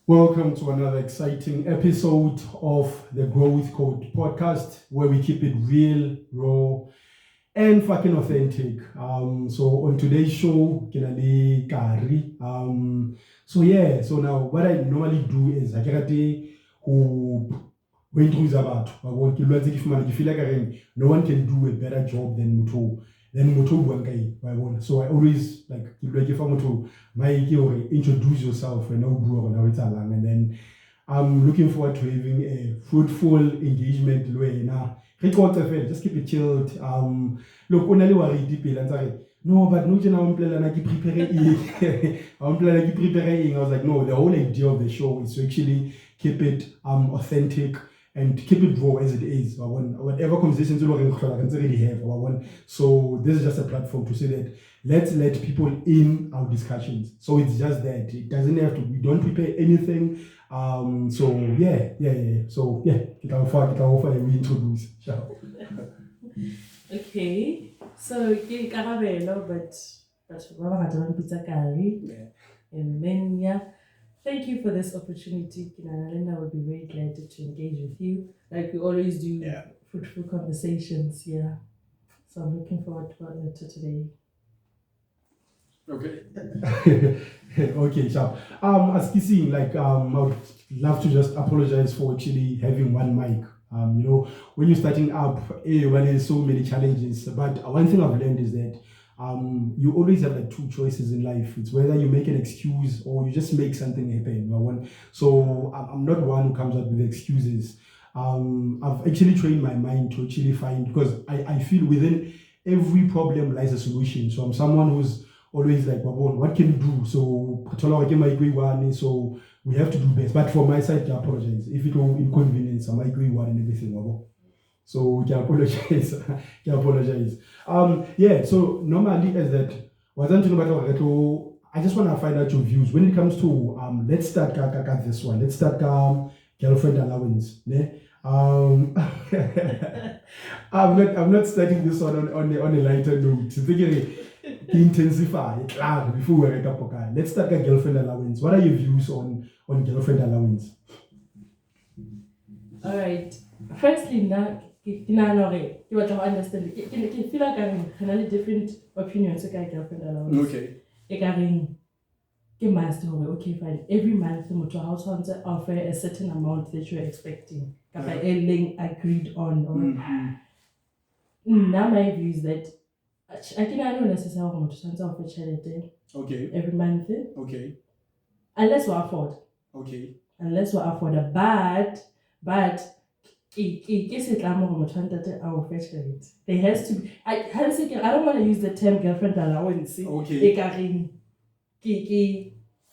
Welcome to another exciting episode of the Growth Code podcast, where we keep it real, raw, and fucking authentic. So on today's show, Kinali Kari. So now what I normally do is I get who went through Zabat. I want to feel like no one can do a better job than Mutu. So I always like to introduce yourself and then I'm looking forward to having a fruitful engagement. Just keep it chilled. Look, only worry deep no, but no, I'm preparing. I was like, no, the whole idea of the show is to actually keep it authentic and keep it raw as it is. Whatever conversations you already have. So this is just a platform to say that let's let people in our discussions. So it's just that it doesn't have to. We don't prepare anything. So yeah. So yeah, get our offer and we introduce. Okay, so ke karabelo, but Baba Hataman Pizza Kari. And then thank you for this opportunity. Kinana would be very glad to engage with you. Like we always do, fruitful conversations. So I'm looking forward to today. Okay. Okay, so as kissing, I would love to just apologize for actually having one mic. When you're starting up, there's so many challenges. But one thing I've learned is that you always have like two choices in life. It's whether you make an excuse or you just make something happen. So I'm not one who comes up with excuses. I've actually trained my mind to actually find, because I feel within every problem lies a solution. So I'm someone who's always like, what can you do? So we have to do best. But for my side, I apologize. If it will inconvenience, I might agree one and everything. So we can apologize. So normally as that wasn't I just want to find out your views when it comes to let's start this one. Let's start girlfriend allowance. I'm not starting this one on a lighter note. Intensify before we wake up. Let's start a girlfriend allowance. What are your views on girlfriend allowance? All right. Firstly, now you want to understand. You feel like I'm really different opinions about girlfriend allowance. Okay. Okay, fine. Every month, the household offer a certain amount that you're expecting. Agreed on. Now my view is that I don't necessarily offer charity. Okay. Every month. Okay. Unless we afford. Okay. Unless we afford a but there has to be. I don't want to use the term girlfriend allowance. Okay.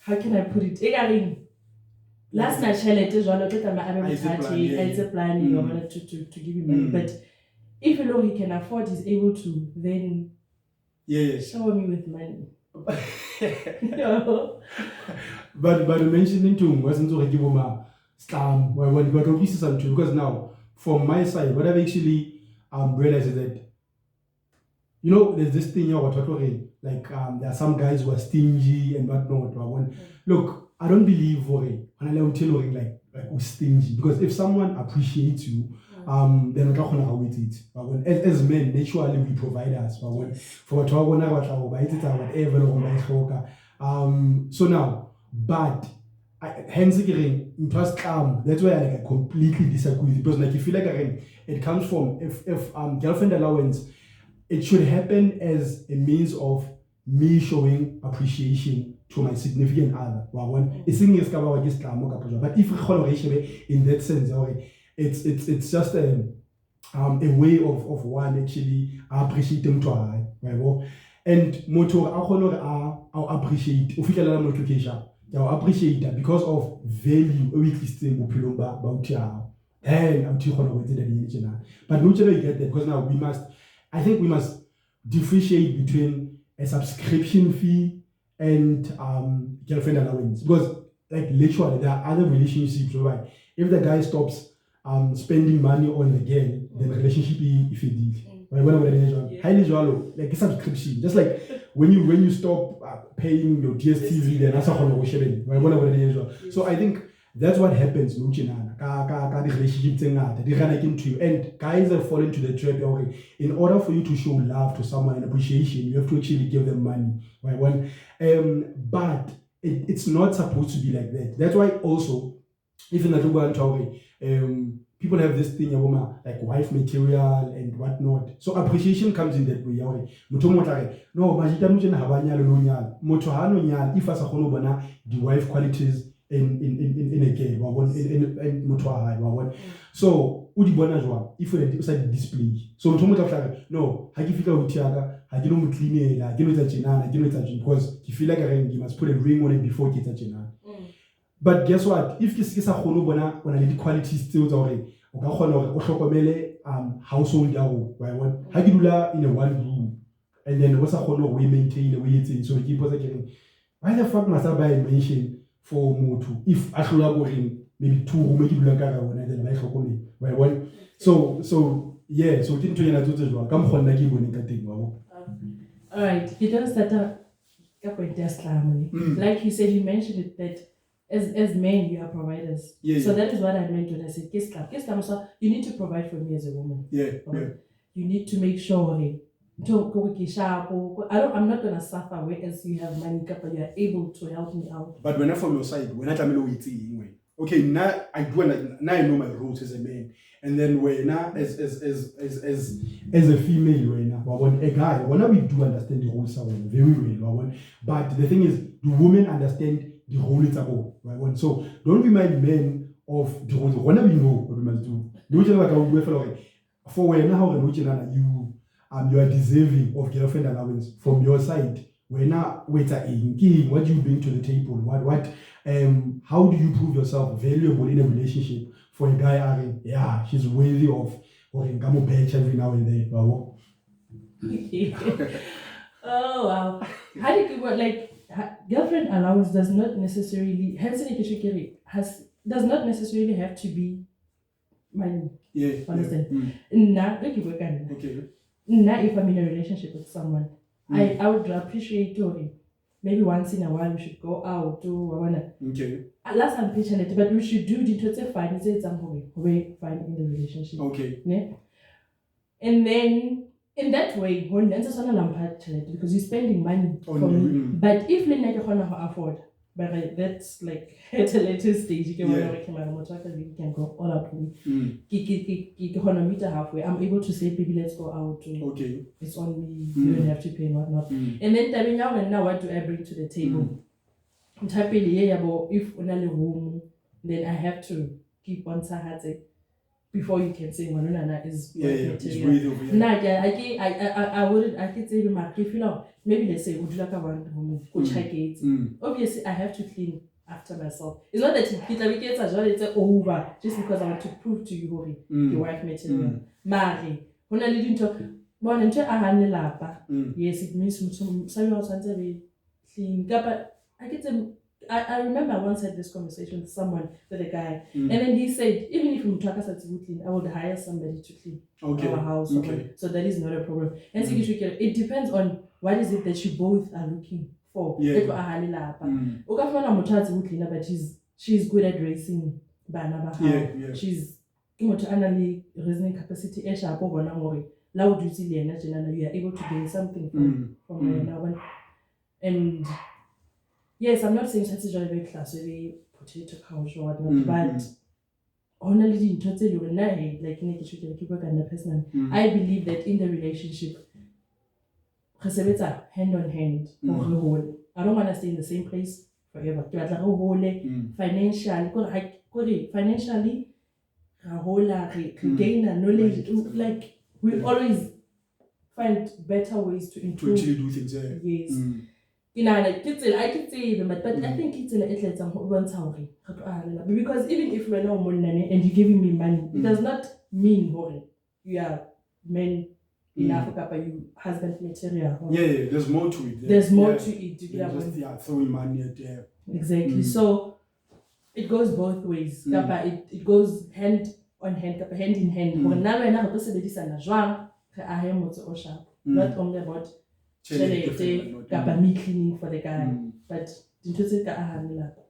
How can I put it? Last night, it's a plan to give him money. But if you know he can afford, he's able to, then shower me with money. But mentioning to wasn't so give him a stam when you got to pieces something, because now from my side, what I've actually realized is that there's this thing like there are some guys who are stingy and whatnot. Look, I don't believe when I tell like stingy, because if someone appreciates you, they're not going to with it. But as men, naturally we provide us. For whatever. So now, but hence that's why I completely disagree with it, because like you feel like it comes from if girlfriend allowance, it should happen as a means of me showing appreciation to my significant other. But if in that sense, it's just a way of one actually appreciating to her. And motor I appreciate appreciate that because of value but no you get that, because now we must differentiate between a subscription fee and girlfriend allowance, because like literally there are other relationships where if the guy stops spending money on the girl, then the relationship if it did. Highly jalo, like a subscription. Just like when you stop paying your DSTV, then that's a so I think that's what happens no chinana ka the relationship thing they run into you, and guys are falling into the trap. Okay, in order for you to show love to someone and appreciation, you have to actually give them money, right? But it's not supposed to be like that. That's why also, even people have this thing like wife material and whatnot. So appreciation comes in that way. No, if as a the wife qualities in a game in so if we display so no because you feel like you must put a ring on it before you get a but guess what? If you see the quality still household in a one room, and then what's we maintain the way it's in. So people are getting why the fuck must I buy a mansion for Motu if I should have maybe 2 room and then like so yeah, so didn't you know come on all right, you don't start like you said, you mentioned it that as men, you are providers. So that is what I meant when I said kiss club. Kiss club, so you need to provide for me as a woman. You need to make sure I'm not gonna suffer whereas you have money, but you are able to help me out. But when I'm from your side, when okay, now I know my roles as a man. And then when as a female, when a guy, when we do understand the roles very well, but the thing is, the women understand the role it's about, right? So don't remind men of the roles. Whenever we know what we must do, for when you are deserving of girlfriend allowance from your side. When what do you bring to the table? How do you prove yourself valuable in a relationship for a guy? Yeah, she's worthy of or in Gamo patch every now and then. Oh wow! How do you like? Girlfriend allowance does not necessarily does not necessarily have to be money. Understand? Okay. Now, if I'm in a relationship with someone, I would appreciate maybe once in a while we should go out to okay. Last I'm patient it, but we should do the total fine. Say something we fine in the relationship. Okay. Yeah. And then in that way, when because you're spending money for me. But if you can afford, but that's like at a later stage, you can go all out for me. Meet halfway. I'm able to say, baby, let's go out. Okay. It's on me. You don't have to pay whatnot. And then now what do I bring to the table? I'm happy if only room, then I have to keep on Sahate before you can say Manunana is I could say if maybe they say would you like a one go check it. Obviously I have to clean after myself. It's not that it as well, it's over just because I want to prove to you the wife material. Mari, when I didn't talk one into a hand lapa. Yes, it means some clean. But I remember I once had this conversation with someone, with a guy, and then he said, even if Mutaka to clean, I would hire somebody to clean our house. So that is not a problem. And it depends on what is it that you both are looking for. But she's good at racing. She's reasoning capacity. You are able to gain something from her. And yes, I'm not saying that's a very class, very potato couch or whatnot, but honestly, in total, like I believe that in the relationship, hand on hand, I don't want to stay in the same place forever. Financially, gain knowledge, like we always find better ways to improve. To actually do things. Yes. I could say them, but I think it's because even if we're not money and you're giving me money, it does not mean you are men in Africa, but you husband material. Yeah, there's more to it. There's more to it. Just throwing money at there. Exactly. So it goes both ways. It goes hand on hand, hand in hand. I am also sharp. Mm. Not only about Tjhelete, kapa me cleaning for the guy, Mm. but dintho tse ka ahang lelapa.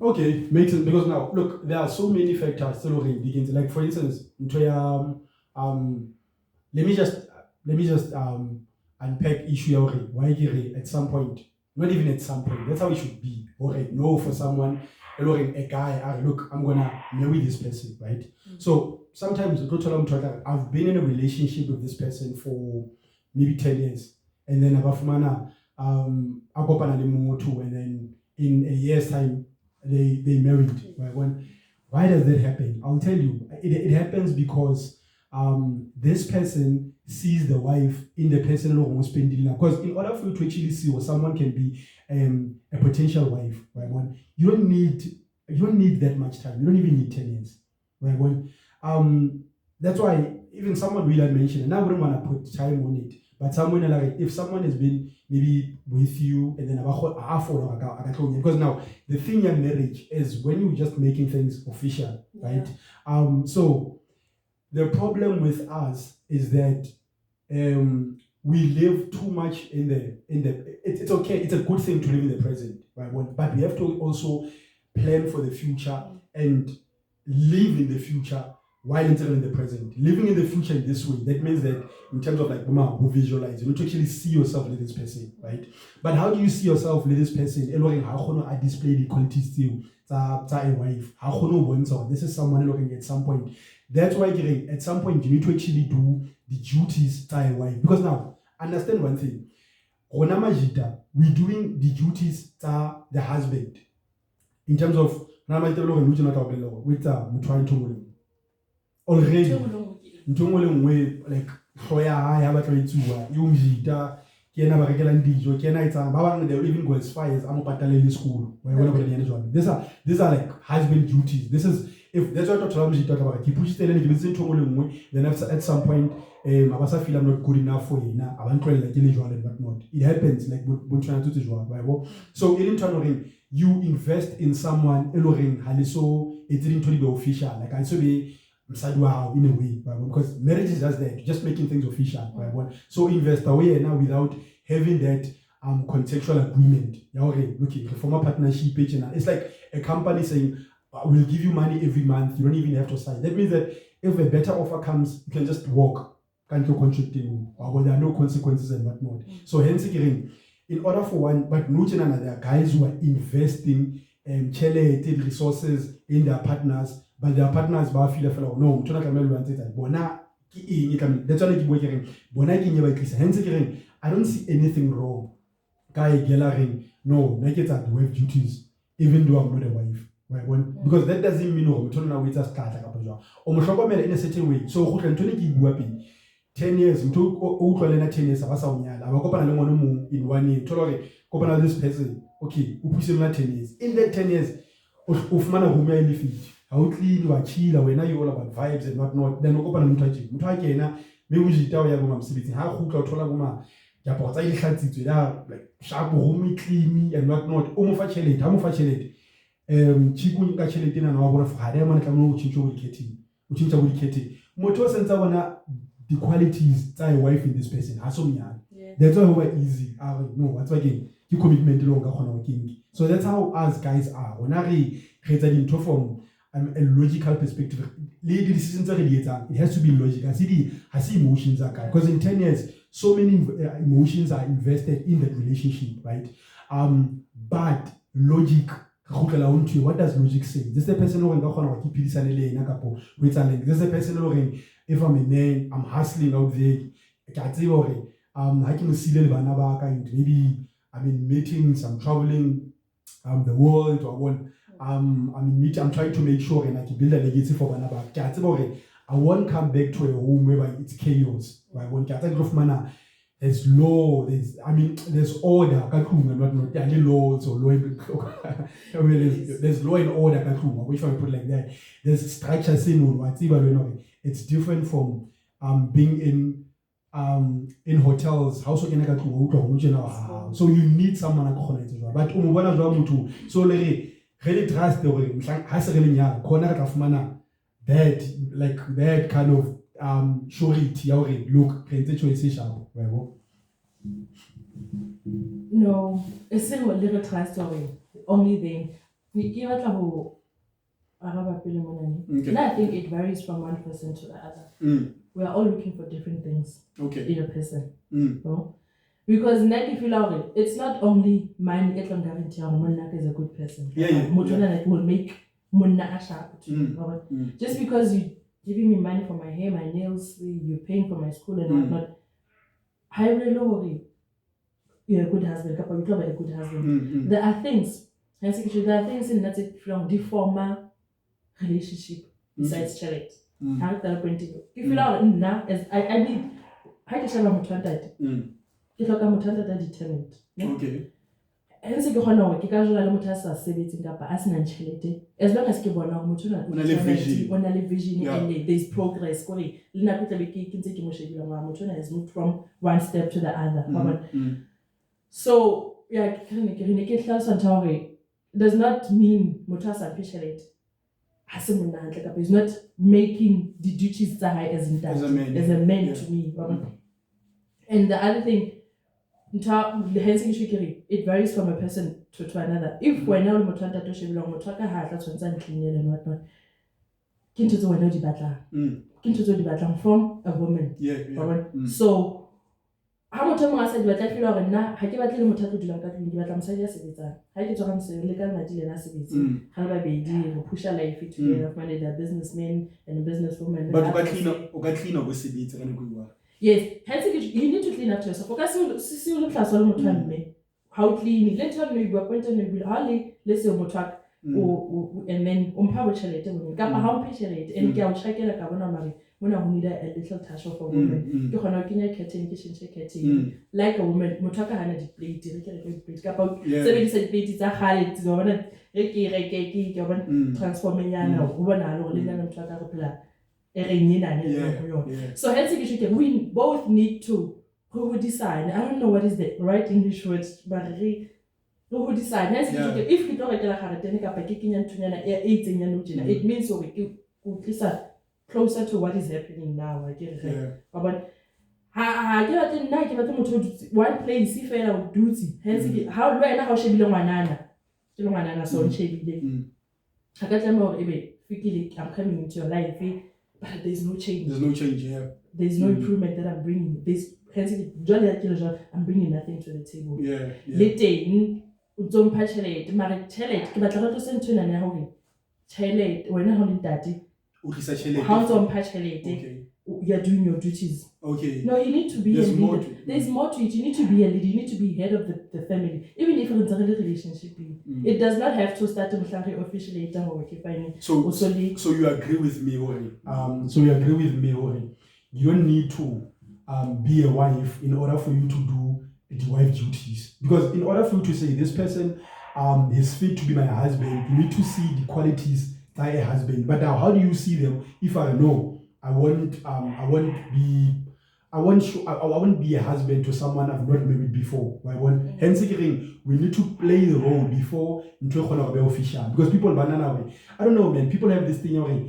Okay, makes sense, because now look, there are so many factors still begins. Like for instance, let me just unpack issue why at some point, not even at some point, that's how it should be. Okay, no, for someone, a guy, look, I'm gonna marry this person, right? Mm. So sometimes I've been in a relationship with this person for maybe 10 years, and then abafumana akopana le motho, and then in a year's time they married. Right? Why does that happen? I'll tell you. It happens because this person sees the wife in the person who is spending. Because in order for you to actually see what someone can be a potential wife, right? You don't need that much time. You don't even need 10 years, right? That's why even someone will mention, and I wouldn't want to put time on it, but someone like, if someone has been maybe with you and then because now the thing in marriage is when you're just making things official, right? So the problem with us is that we live too much in the it's okay, it's a good thing to live in the present, right? But we have to also plan for the future and live in the future while entering the present. Living in the future in this way, that means that in terms of like who visualize, you need to actually see yourself with this person, right? But how do you see yourself with this person? How display the qualities still a wife. This is someone looking at some point. That's why at some point you need to actually do the duties a wife. Because now, understand one thing. We're doing the duties the husband. In terms of with already like they'll even go as far as school. These are like husband duties. This is, if that's what talk about, he pushes the then at some point I feel I'm not good enough for you now. I want to like and whatnot. It happens like so in you invest in someone so it didn't be official. Like I said, in a way, because marriage is just there, just making things official. So invest away now without having that contextual agreement. Okay, form a partnership. It's like a company saying, we'll give you money every month. You don't even have to sign. That means that if a better offer comes, you can just walk. Can't you contract or there are no consequences and whatnot. So hence again, in order for one, but there are guys who are investing resources in their partners, but their partners feel no, that's hence again, I don't see anything wrong. No, naked at wife duties, even though I'm not a wife. Right? Because that doesn't mean no, in a certain way. So 10 years, 10 years, in 1 year, this person, okay, 10 years. In that 10 years, how clean you are chill, when you all about vibes and whatnot, then open and touch maybe we tell you how cook like sharp homey clean and whatnot. Chiku chelete na wa for hare man kamu uchincha wiketi. Moto senza wana the qualities a wife in this person. That's why we're easy. No, what's again? You commitment king. So that's how us guys are. When I create into from a logical perspective, lady decisions are it has to be logical. I see emotions are because in 10 years, so many emotions are invested in that relationship, right? But logic. What does logic say? This is the person who keep this is the person who, if I'm a man, I'm hustling out there. I can see maybe I'm in meetings, I'm traveling the world, or I'm in meeting, I'm trying to make sure and I can build a legacy for Banaba. I won't come back to a home where it's chaos. Right? When there's law, there's order, there's law and order, which one put like that. There's structure, it's different from being in hotels. So you need someone but so really trust that like that kind of surety ya hore look re ntse choice e sharp wa bo. No, it's still a little try story. Only thing, you have to Okay. I think it varies from one person to the other. We are all looking for different things in a person. No? Because now you feel like it's not only mine that guarantee Munna is a good person. That will make Munna sharp too. Just because you giving me money for my hair, my nails, you're paying for my school and whatnot, I really worry. You're a good husband, you're a good husband. There are things, there are things in that from the former relationship besides charity. How that point to if you are now as I need how to share mutanda if I come mutanda determined. Okay. Hence ke gona hore ke ka jona le motho a sa sebetseng kapa a sena tšhelete as long as ke bona hore motho o na le vision and there's progress gore le nako tla be ke ntse ke mo shebile ngwa motho has moved from one step to the other. So yeah, ke tlhalosa hore does not mean motho a sa appreciate he's not making the duties high as a man to me. And the other thing, it varies from a person to another. If we're now motanta to shebile motho ka ha tla tshwantsa clean and whatnot, ke ntho tse wena o di batlang. Ke ntho tse o di batlang from a woman. So ha motho mo a sa di batla fela hore nna ha ke batle le motho a tlo dulang ka tlung ke batla mosadi ya sebetsang. Ha ke tswa ka mosadi le ka madi le na sebetsang. Ha ba bedi re push life together, find a businessman and a businesswoman. But o ka clean go sebetsa ka nako e. Yes, hence you need to clean up yourself. Because si o tlasa le motho a mme, how clean, let her know you are going to know how let's say motho and then umpa tšhelete bone kapa ha o tšhelete and ke a o checkela ka bona mare mona ho need a little touch of a woman ke gona o kenya curtain ke change curtain like a woman motho ka hana di plate re ke re plate kapa sebedisa di plate tsa khale tsa bona re ke bona transforming ho bona lo le nna motho ka go phela so hence we both need to who decide. I don't know what is the right English word, but who decide. Hence if you don't like it means we closer to what is happening now. I get it. But I get one place if I would duty. Hence how do I know how she belong manana so she I got them more I'm coming into your life. But there's no change. There's no change, There's no improvement that I'm bringing. I'm bringing nothing to the table. Later, don't patch it. Married Chelet, but I don't send to an hour. Chelet, when I hold daddy. How don't patch it? You're doing your duties. Okay. No, you need to be a leader. There's more to it. You need to be a leader. You need to be head of the family. Even if it's a relationship, it does not have to start officially. So you agree with me, Ori? You don't need to be a wife in order for you to do the wife duties. Because in order for you to say this person is fit to be my husband, you need to see the qualities that a husband. But now, how do you see them? If I know I won't be a husband to someone I've not married before. Hence, we need to play the role before official. Because people banana, I don't know, man. People have this thing like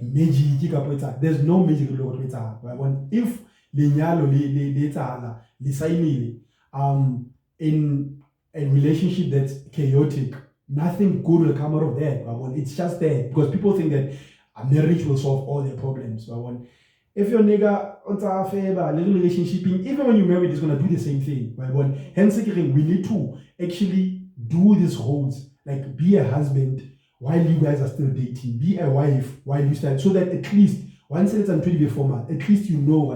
magic. There's no magic. If in a relationship that's chaotic, nothing good will come out of that. It's just there because people think that a marriage will solve all their problems. If your nigga on a little relationship, even when you married, it's gonna do the same thing. Hence, we need to actually do these roles, like be a husband while you guys are still dating, be a wife while you start, so that at least once it's on 20 format, at least you know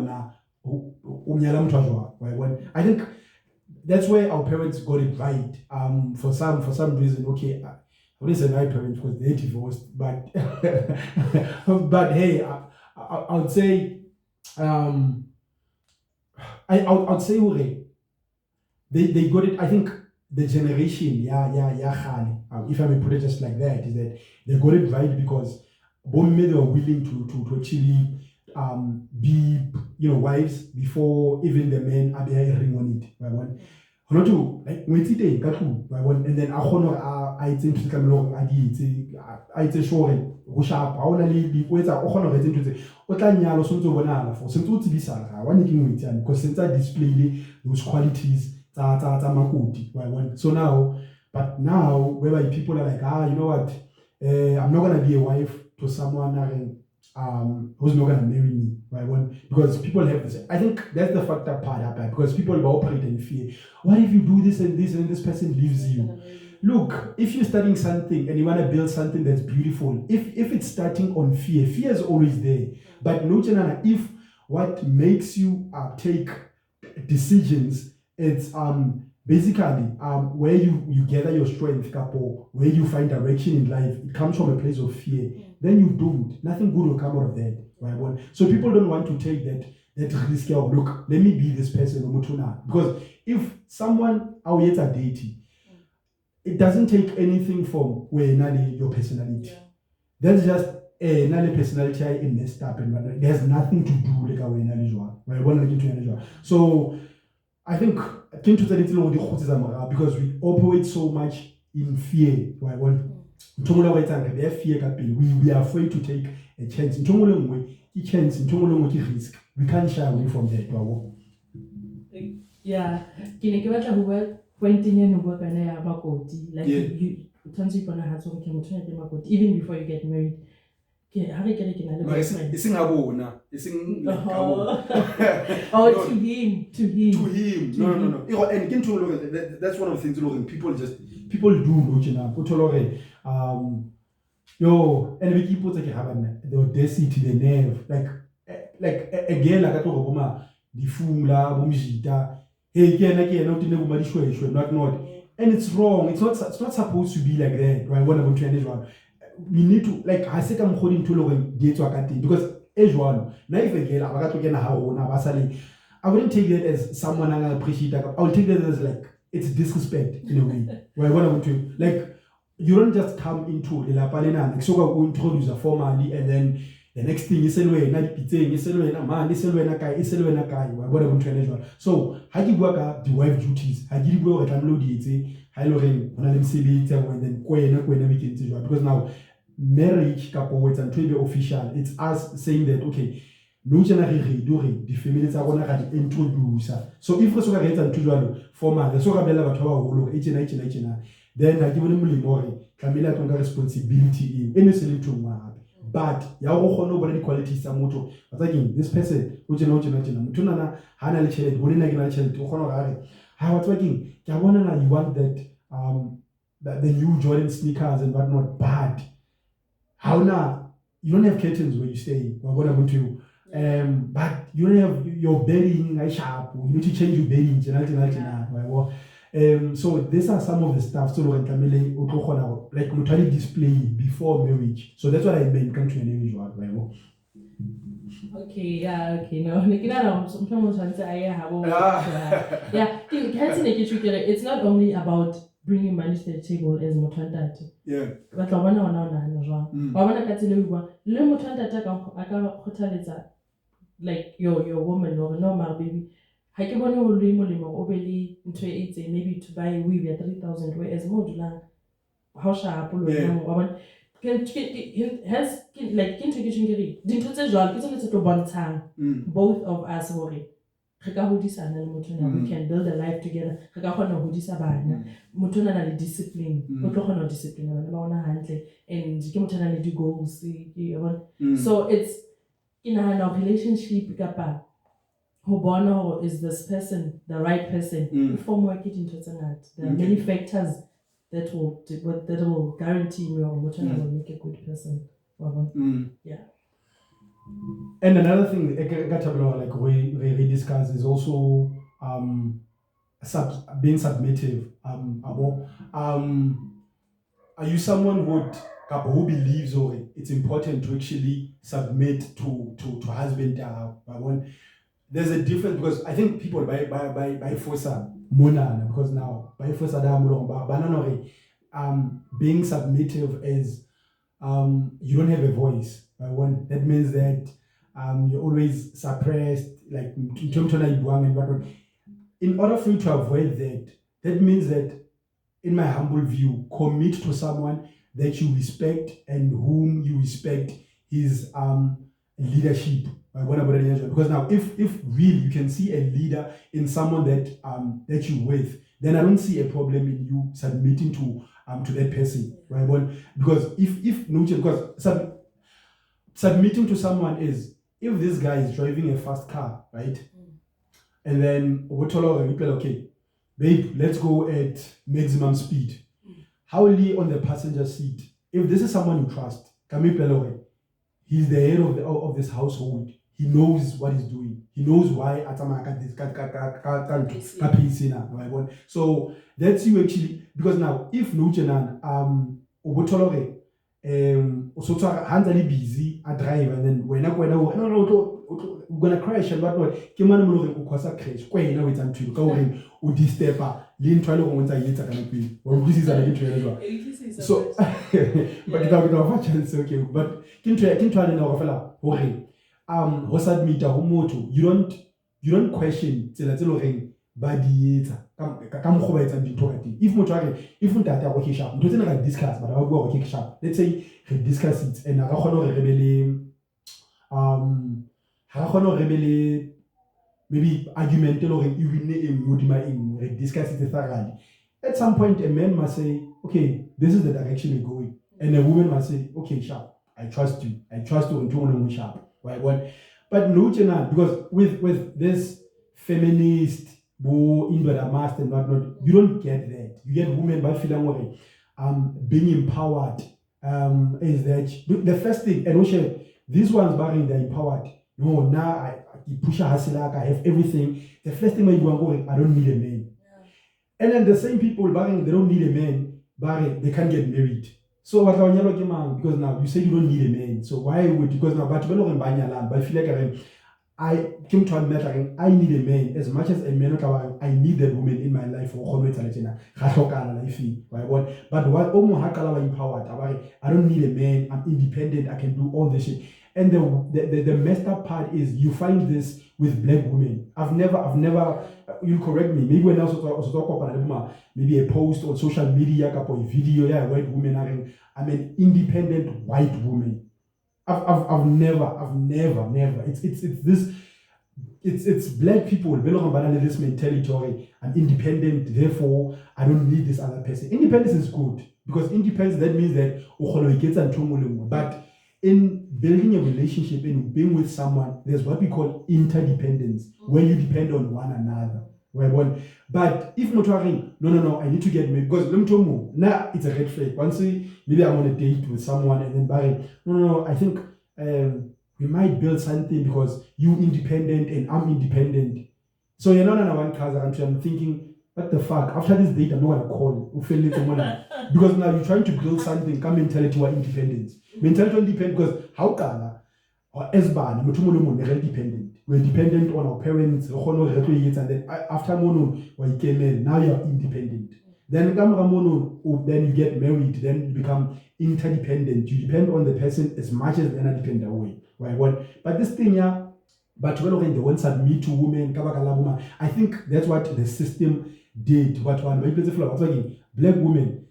I think that's where our parents got it right. For some reason, okay. I wouldn't say my parents because they're divorced, but but hey, I would say I would say they got it. I think the generation if I may put it just like that, is that they got it right because both men were willing to actually be wives before even the men are there ring on it. not to like ngwetsi teng ka tlung wa bona, and then a kgone hore a etse ntho tse tlamehile hore a di etse, a etse sure go sharp ha ona le di o etsa o kgona hore etse ntho tse o tla nyala o sontso bonahala for sentse o tsebisa ga wa ne ke ngwetsi yana because sentse a display those qualities tsa makoti wa bona. So now, but now whereby people are like, you know what, I'm not gonna be a wife to someone who's not gonna marry me, right? Because people have this. I think that's the fucked up part about it, because people operate in fear. What if you do this and this and this person leaves you? Look, if you're studying something and you want to build something that's beautiful, if it's starting on fear is always there. But no, if what makes you take decisions, it's basically where you gather your strength, couple, where you find direction in life, it comes from a place of fear. Then you doomed. Nothing good will come out of that. Right? So people don't want to take that risk of, look, let me be this person, because if someone yet a deity, it doesn't take anything from your personality. Yeah. That's just a personality I messed up, and there's nothing to do like so I think because we operate so much in fear. We are afraid to take a chance. Risk. We can't shy away from that. Yeah. Like even before you get married. To him. No. And that's one of the things people do. And we keep the audacity, the nerve, like a girl like the fumla, bumjita, not. And it's wrong. It's not supposed to be like that. Right? We need to, like, I say, I'm holding to because I wouldn't take that as someone I appreciate. I would take that as like it's disrespect in a way. Like, you don't just come into the lapalena and so introduce a formally, and then the next thing is so how do you work the wife duties? How do you work at because now marriage couple and to be official, it's us saying that okay, no the families are gonna introduce. So if we get into formal, so then I give them more Camilla Tonga responsibility in any to but nobody qualities are moto. But again, this person which Tunana Hana Chel, Bolina Chel to Honor. How it's working? You want that the new Jordan sneakers and whatnot bad. How now you don't have curtains where you stay, or what I'm to but you don't have your bedding sharp, you need to change your bedding, so these are some of the stuff so like mutually display before marriage. So that's what I meant come to an individual. Okay, no. Yeah, it's not only about bringing money to the table as Mutandati. Yeah. But like your woman or normal baby. Maybe to buy a weave at 3,000, whereas modular how sharp has like both of us we can build a life together. Discipline and goals. So it's in our relationship is this person the right person? There are many factors that will guarantee me or will make a good person. Yeah. And another thing like we discuss is also being submissive. Are you someone who believes it's important to actually submit to husband? There's a difference because I think people by force monana because now by force being submissive is you don't have a voice. That means that you're always suppressed, like in order for you to avoid that, that means that, in my humble view, commit to someone that you respect and whom you respect his leadership. Because now, if really you can see a leader in someone that you with, then I don't see a problem in you submitting to that person, right? Because submitting to someone is, if this guy is driving a fast car, right? And then okay, babe, let's go at maximum speed. How will he on the passenger seat? If this is someone you trust, he's the head of this household. He knows what he's doing. He knows why. So that's you actually, because now if Nuchenan handily busy a drive, and then when we're gonna crash and whatnot, crash with so but but you don't question if sharp discuss, but sharp, let's say discuss it and maybe argument discuss it thoroughly. At some point a man must say, okay, this is the direction we're going, and a woman must say, okay, sharp, I trust you and sharp, right? But no, because with this feminist master and whatnot, you don't get that. You get women by feeling being empowered is that the first thing, and these ones barring they're empowered. No, now I push a hustle, I have everything. The first thing I don't need a man. And then the same people barring they don't need a man, barring they can't get married. So what because now you say you don't need a man. So why would, because now but I feel like I came to admit I need a man as much as a man. I need a woman in my life for but what empowered, I don't need a man, I'm independent, I can do all this shit. And the messed up part is you find this with black women. I've never you correct me, maybe when I also talk about maybe a post on social media, a video, white women I'm an independent white woman. I've never. It's black people. This mentality. I'm independent, therefore I don't need this other person. Independence is good, because independence, that means that but in building a relationship and being with someone, there's what we call interdependence, where you depend on one another. But if not, no, I need to get married because now it's a red flag. Once maybe I'm on a date with someone and then no, I think we might build something because you independent and I'm independent. So you're not on one class. I'm thinking, what the fuck? After this date, I'm not gonna call because now you're trying to build something. Come mentality to independence. Mentality independent because how can or S-Bahn, we're dependent. We're dependent on our parents, and then after mono, when you came in, now you're independent. Then then you get married, then you become interdependent. You depend on the person as much as they're not dependent away. Right? But this thing, but when they won't submit to women, I think that's what the system did. Black women,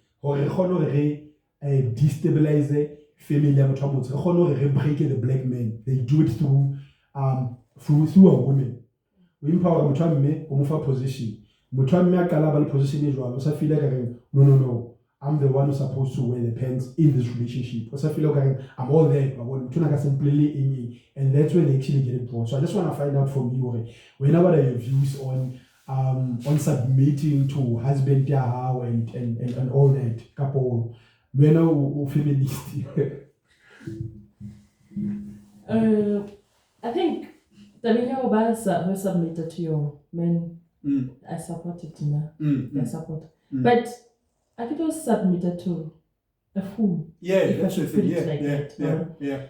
destabilize family, break the black men. They do it through a woman. We empower position. Position is no. I'm the one who's supposed to wear the pants in this relationship. Because I feel like I'm all there, and that's where they actually get it wrong. So I just want to find out from you, whenever are your views on submitting to husband and all that couple. When are feminist? I think who submitted to your men. I support it, I support. But I could also submitted to a fool. Yeah, that's the thing. Yeah.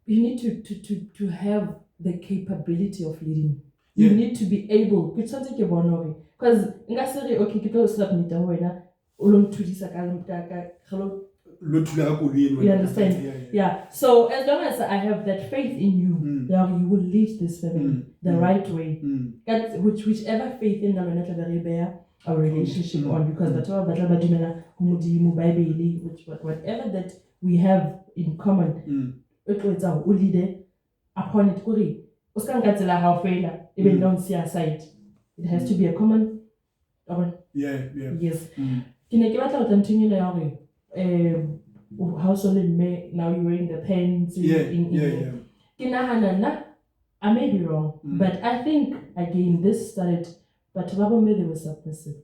You need to have the capability of leading. You need to be able. Because okay, people submit you understand? Yeah. So as long as I have that faith in you, Yeah, you will lead this family the right way. That's whichever faith in our relationship on, because whatever that we have in common, it was our leader upon it. Even don't see aside. It has to be a common. Yes. Can I give out continue now? Household now you're wearing the pants. I may be wrong, but I think again this started. But Baba they were submissive.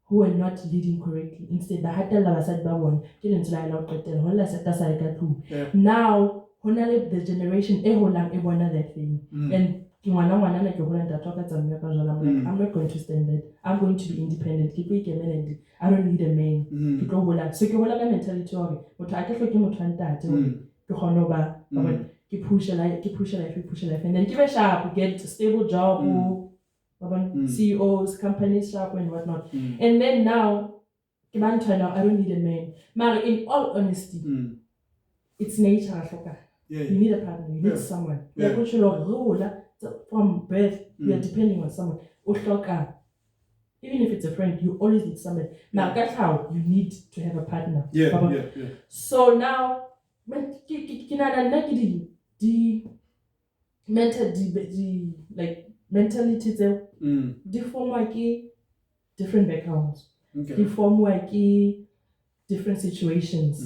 Who were not leading correctly. Instead, the Hatel Lavasad Babon didn't lie out now, the generation, that thing. And I'm not going to stand that. I'm going to be independent. I don't need a man. So you will mentality of it. But I can't push a life, and then give a sharp, get a stable job, CEOs, companies, sharp and whatnot. And then now, I don't need a man. In all honesty, it's nature. You need a partner, you need someone. From birth, we are depending on someone. Even if it's a friend, you always need someone. Now that's how you need to have a partner. So now, mentality they form different backgrounds. They form different situations.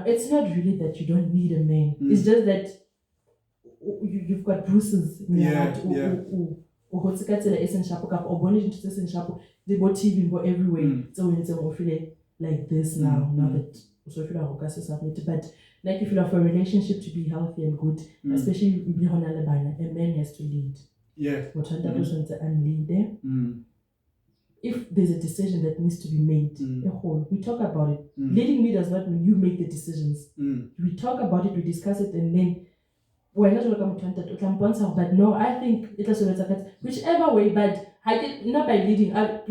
It's not really that you don't need a man. It's just that you've got bruises in your heart. They go TV everywhere. So when you feel like this now that so feel but like if you have a relationship to be healthy and good, especially if you have a man has to lead. If there's a decision that needs to be made, we talk about it. Leading me does not mean you make the decisions. We talk about it, we discuss it, and then we're not going to but no, I think it was whichever way, but I did not by leading. I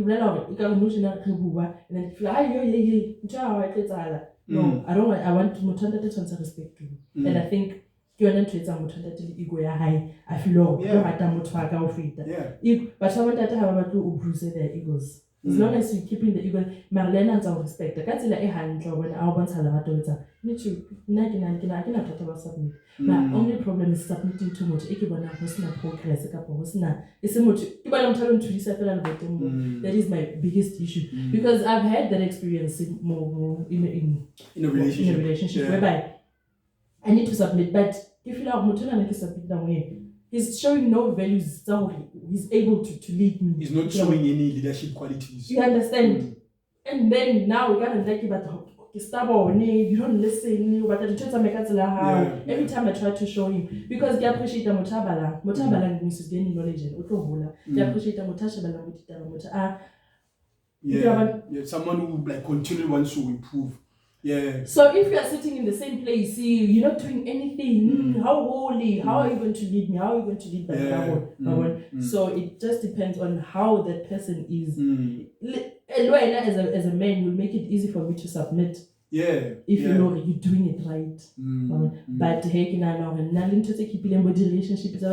no, I don't want. I want to respect you, and I think you're not ego high. I feel but someone that have to bruise their egos. As long as you're keeping the ego, Marlena and respect. The cat's like a hand when I want to me too. I cannot talk about submit. My only problem is submitting too much. Progress. It's so much. That is my biggest issue because I've had that experience more in a relationship whereby I need to submit, but if you like submit he's showing no values, so he's able to lead me. He's not showing any leadership qualities. You understand? And then now we got to like about you don't listen, but every time I try to show him, because they appreciate the Mutabala is gaining knowledge and they appreciate the someone who like continually wants to improve. So if you are sitting in the same place, you're not doing anything. How holy? How are you going to lead me? How are you going to lead me? So it just depends on how that person is. As a man, will make it easy for me to submit. If you know you're doing it right. But hey, to take relationship is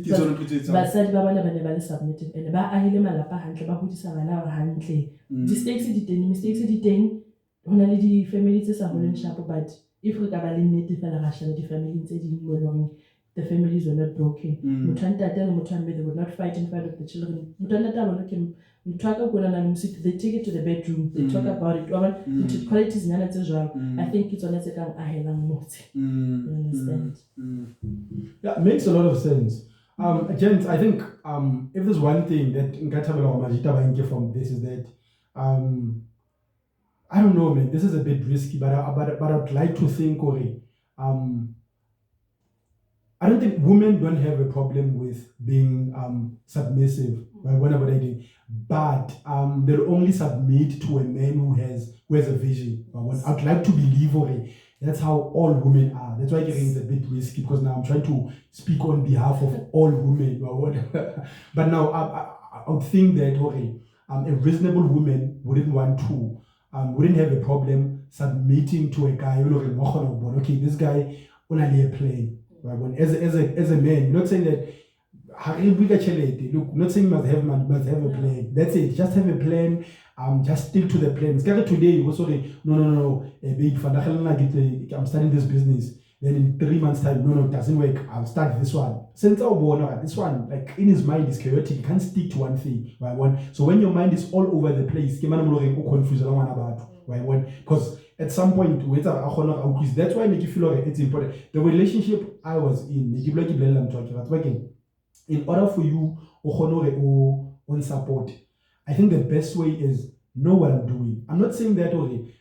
because submitted and mistakes only the families but if we have a native the the families were not broken. They would not fight in front of the children. They take it to the bedroom. They talk about it. Qualities as well. I think it's on you understand? Yeah, it makes a lot of sense. Gents, I think if there's one thing that Majita from this is that I don't know, man. This is a bit risky, but I'd like to think, I don't think women don't have a problem with being submissive, whenever they do, but they'll only submit to a man who has a vision. I'd like to believe that's how all women are. That's why it's a bit risky because now I'm trying to speak on behalf of all women. But now I would think that a reasonable woman wouldn't want to, wouldn't have a problem submitting to a guy, okay, this guy only a plan. Right? When as a man, you're not saying that look, not saying you must have money, must have a plan. That's it. Just have a plan. Just stick to the plan. Today, you also say, no, babe, I'm starting this business. Then in 3 months' time, no, it doesn't work. I'll start this one. Since this one, like in his mind, is chaotic. You can't stick to one thing. Right? So when your mind is all over the place, because at some point, that's why I make you feel like it's important. The relationship I was in, in order for you on support, I think the best way is know what I'm doing. I'm not saying that 20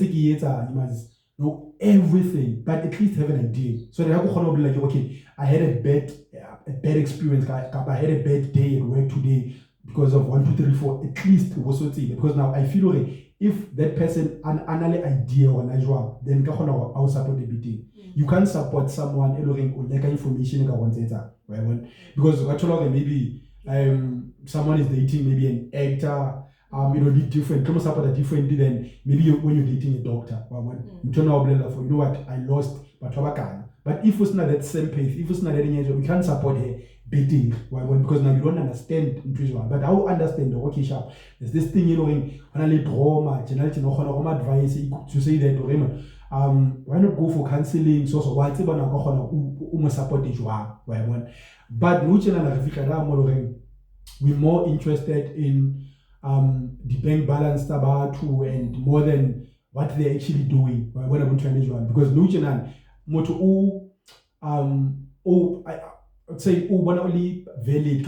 years you must know everything, but at least have an idea. So that I can be like, okay, I had a bad experience, I had a bad day at work today because of 1, 2, 3, 4. At least because now I feel if that person an idea or an then I'll support the BT. You can't support someone information right? Because maybe someone is dating maybe an actor, it'll be different. Come support differently than maybe when you're dating a doctor. You turn out you know what, I lost, but if it's not that same pace, if it's not that we can't support her beating, because now you don't understand intuition. But I will understand the okay sharp. There's this thing, when I let trauma, advice to say that why not go for counseling? So what's about support but we're more interested in the bank balance and more than what they're actually doing when I'm trying because I'd say only valid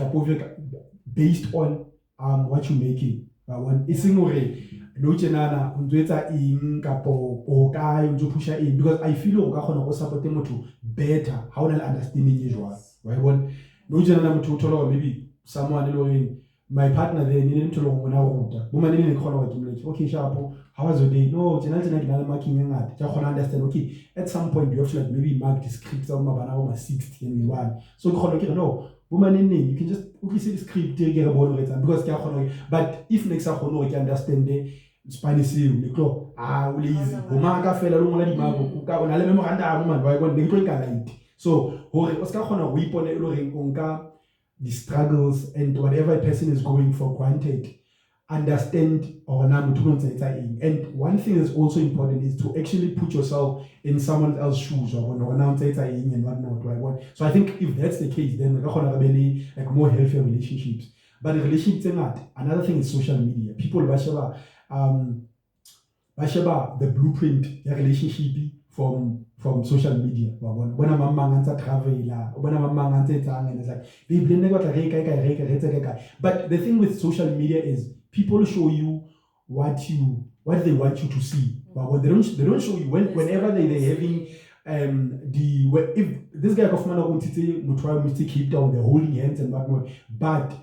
based on what you're making. Because I feel support them better how they understanding usual. Right? Maybe someone my partner there needed to know okay, sharp, how was your day? No, understand. Okay, at some point you have to maybe mark the script on 60 and 1. So no, you can just see the script because but if next you can understand the Spanish lazy so the struggles and whatever a person is going for granted, understand or and one thing that's also important is to actually put yourself in someone else's shoes and whatnot. So I think if that's the case, then like more healthier relationships. But the relationships are not. Another thing is social media. People bashaba the blueprint the relationship from social media. When I'm a traveler, when I'm a and it's like but the thing with social media is people show you what they want you to see. But they don't show you whenever they're having if this guy of man to keep down, they're holding hands and whatnot. But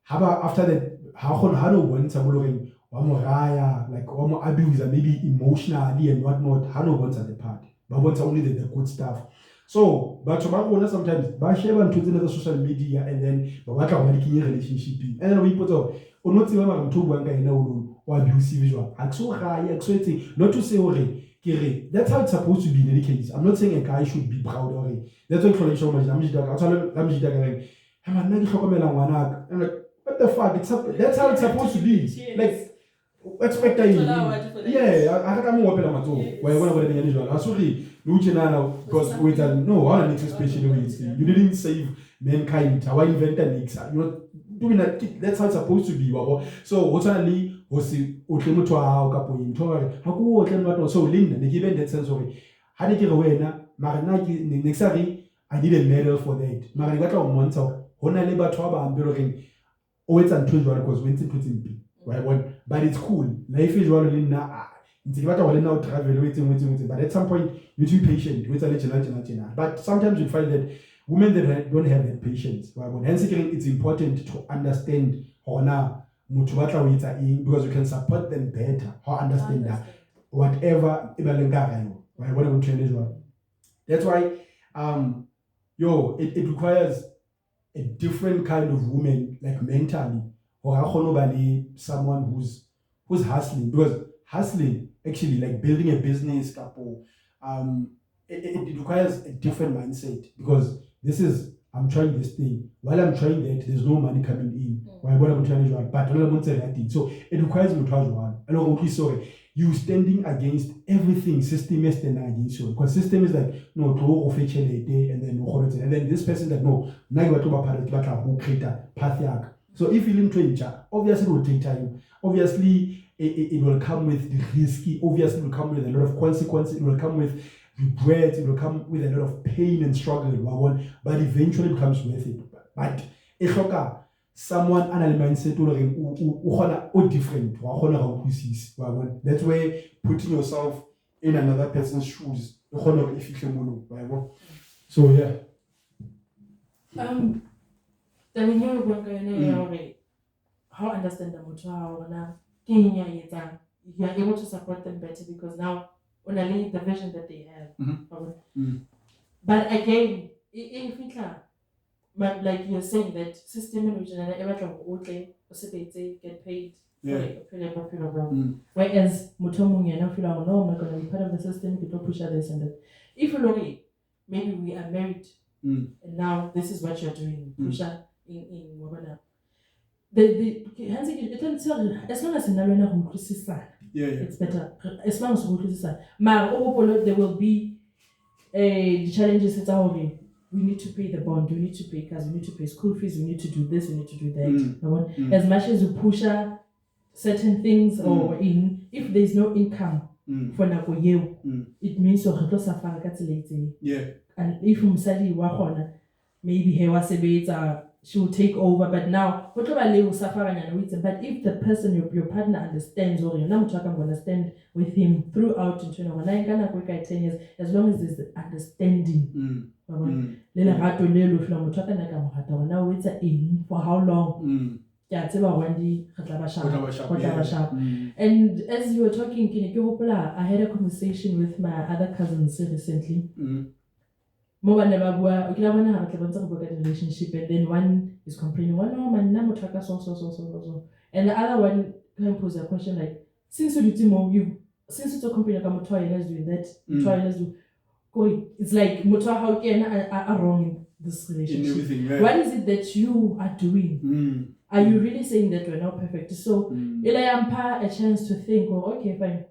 how about after that how when someone like abuse and maybe emotionally and whatnot, how no one's at the part. But what's only the good stuff. So, but sometimes by sharing to social media and then what a relationship. And then we put up or not or abusive visual. Not to say that's how it's supposed to be in any case. I'm not saying a guy should be proud of it. That's what I'm what the fuck? That's how it's supposed to be. Like expect yeah, I can't move up why because no, I need to especially you didn't save mankind. How I invented Nix. You know, doing that. That's how it's supposed to be. So what's only was the so Linda, they given that sense of how did you away now? Next I need a medal for that. Marigata on one talk. Hona labor trouble and building. Oh, it's unusual because when it's putting but it's cool. Life is really now. But at some point, you need to be patient. But sometimes you find that women that don't have that patience. Hence, it's important to understand how now because you can support them better. How understand that whatever what I'm trying to. That's why it requires a different kind of woman, like mentally. or someone who's hustling, because hustling actually like building a business couple, it requires a different mindset, because this is I'm trying this thing. While I'm trying that, there's no money coming in. While what I'm trying to do, but I'm not saying that. So it requires mutual. And sorry, you standing against everything. System is standing against you. Because system is like no, to official day, and then this person that no, now you are talking about who create a path. So if you link to each other, obviously it will take time. Obviously it will come with the risky. Obviously it will come with a lot of consequences. It will come with regret, it will come with a lot of pain and struggle, but eventually it becomes worth it. But if someone analyzes mindset different, that's where putting yourself in another person's shoes. So yeah. How understand the you are able to support them better, because now only the vision that they have. But again, like you're saying, that system in which get paid whereas no, I'm not gonna be part of the system, you don't push this and that. If you look, maybe we are married and now this is what you're doing, pusha in Wabana. As long as it's better. As long as there will be the challenges. It's we need to pay the bond, we need to pay cars, we need to pay school fees, we need to do this, we need to do that. As much as you push certain things or if there's no income for Nagoye, it means you're and if maybe he was she will take over, but now but if the person, your partner understands, or you're not talking about stand with him throughout 10 years, as long as there's the understanding. For how long? And as you were talking, I had a conversation with my other cousins recently. Relationship, and then one is complaining, and the other one can pose a question like, since it's a company like let's do that, let's do. It's like how can are wrong in this relationship? Right? What is it that you are doing? Are you really saying that we're not perfect? So I am a chance to think, okay, fine.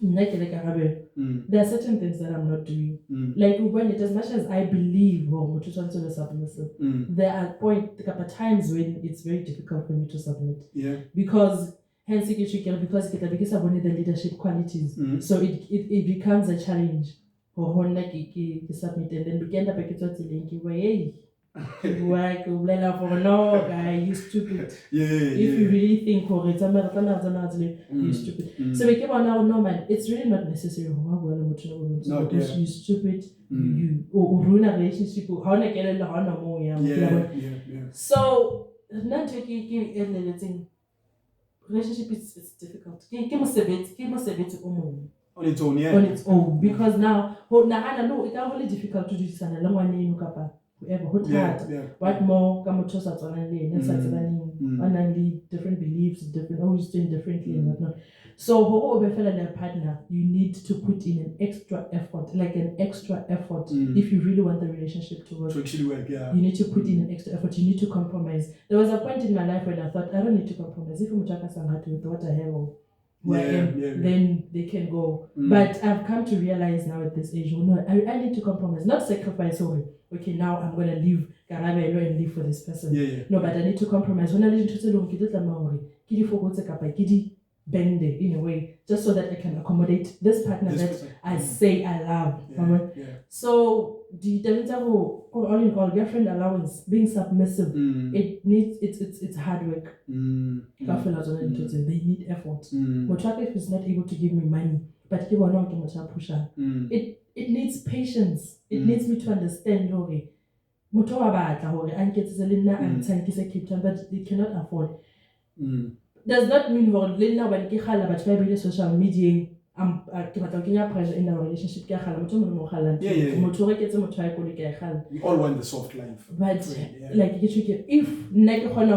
There are certain things that I'm not doing. Like when it, as much as I believe there are times when it's very difficult for me to submit. Because hence because the leadership qualities. So it becomes a challenge for to submit, and then begin to work no guy, you stupid. If you really think you stupid. So we keep on now, no man, it's really not necessary because you stupid, you ruin a relationship, so not relationship is difficult. On its own, on its own, because now it's only difficult to do this and what more different beliefs, different always doing differently and whatnot. So partner, you need to put in an extra effort, if you really want the relationship to work. To actually work, you need to put in an extra effort, you need to compromise. There was a point in my life when I thought I don't need to compromise. If I'm with what I have then they can go. But I've come to realize now at this age, no, I need to compromise, not sacrifice. Okay, now I'm going to leave Garabelo and live for this person. No, but I need to compromise. When I listen to bend it in a way, just so that I can accommodate this partner I say I love. So the all in all, girlfriend allowance, being submissive, it's hard work. They need effort. If is not able to give me money, but it needs patience. It needs me to understand but they cannot afford. Does not mean but social media pressure in our relationship. We all want the soft life. But like if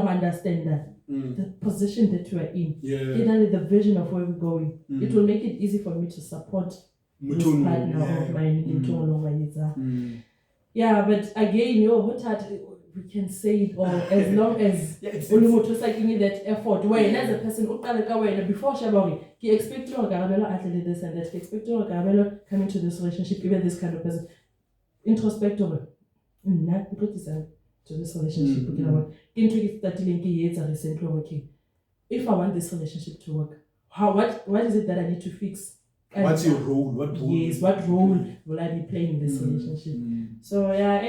understand that, the position that we are in. Yeah. The vision of where we're going. It will make it easy for me to support this partner of mine. Yeah, but again, we can say it all as long as only like you need that effort. When as a person, before Shabari, he expect to actually this and that. He expect to come into this relationship, even this kind of person. Introspective. To this relationship. Recently, if I want this relationship to work, what is it that I need to fix? What's your role? What role will I be playing in this relationship? So yeah,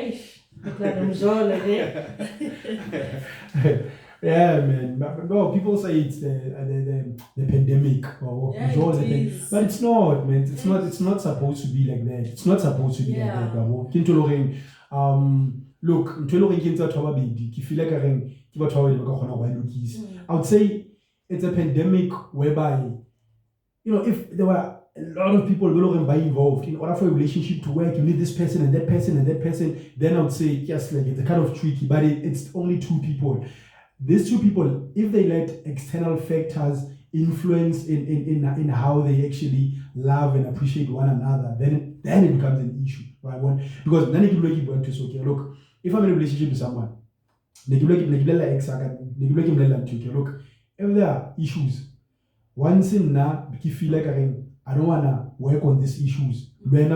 yeah, man. But no, people say it's the pandemic or but it's not, man. It's not supposed to be like that. It's not supposed to be like that. Look, I would say it's a pandemic whereby, if there were a lot of people involved, in order for a relationship to work, you need this person and that person and that person, then I would say, yes, like it's a kind of tricky, but it's only two people. These two people, if they let external factors influence in how they actually love and appreciate one another, then it becomes an issue, right? Because then you want to say, okay, look, if I'm in a relationship with someone, look, if there are issues, once in now, I feel like I don't wanna work on these issues. It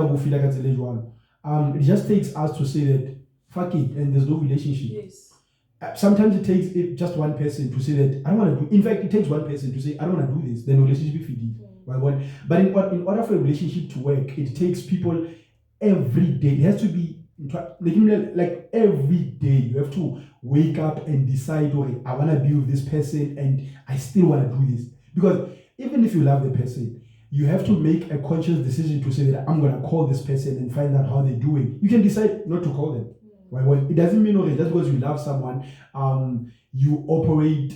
just takes us to say that fuck it, and there's no relationship. Yes. Sometimes it takes just one person to say that I don't want to do. In fact, it takes one person to say I don't want to do this. Then relationship is right? But in order for a relationship to work, it takes people every day. It has to be like every day. You have to wake up and decide, okay, I want to be with this person, and I still want to do this. Because even if you love the person, you have to make a conscious decision to say that I'm going to call this person and find out how they're doing. You can decide not to call them. Right? Well, it doesn't mean just because you love someone, you operate,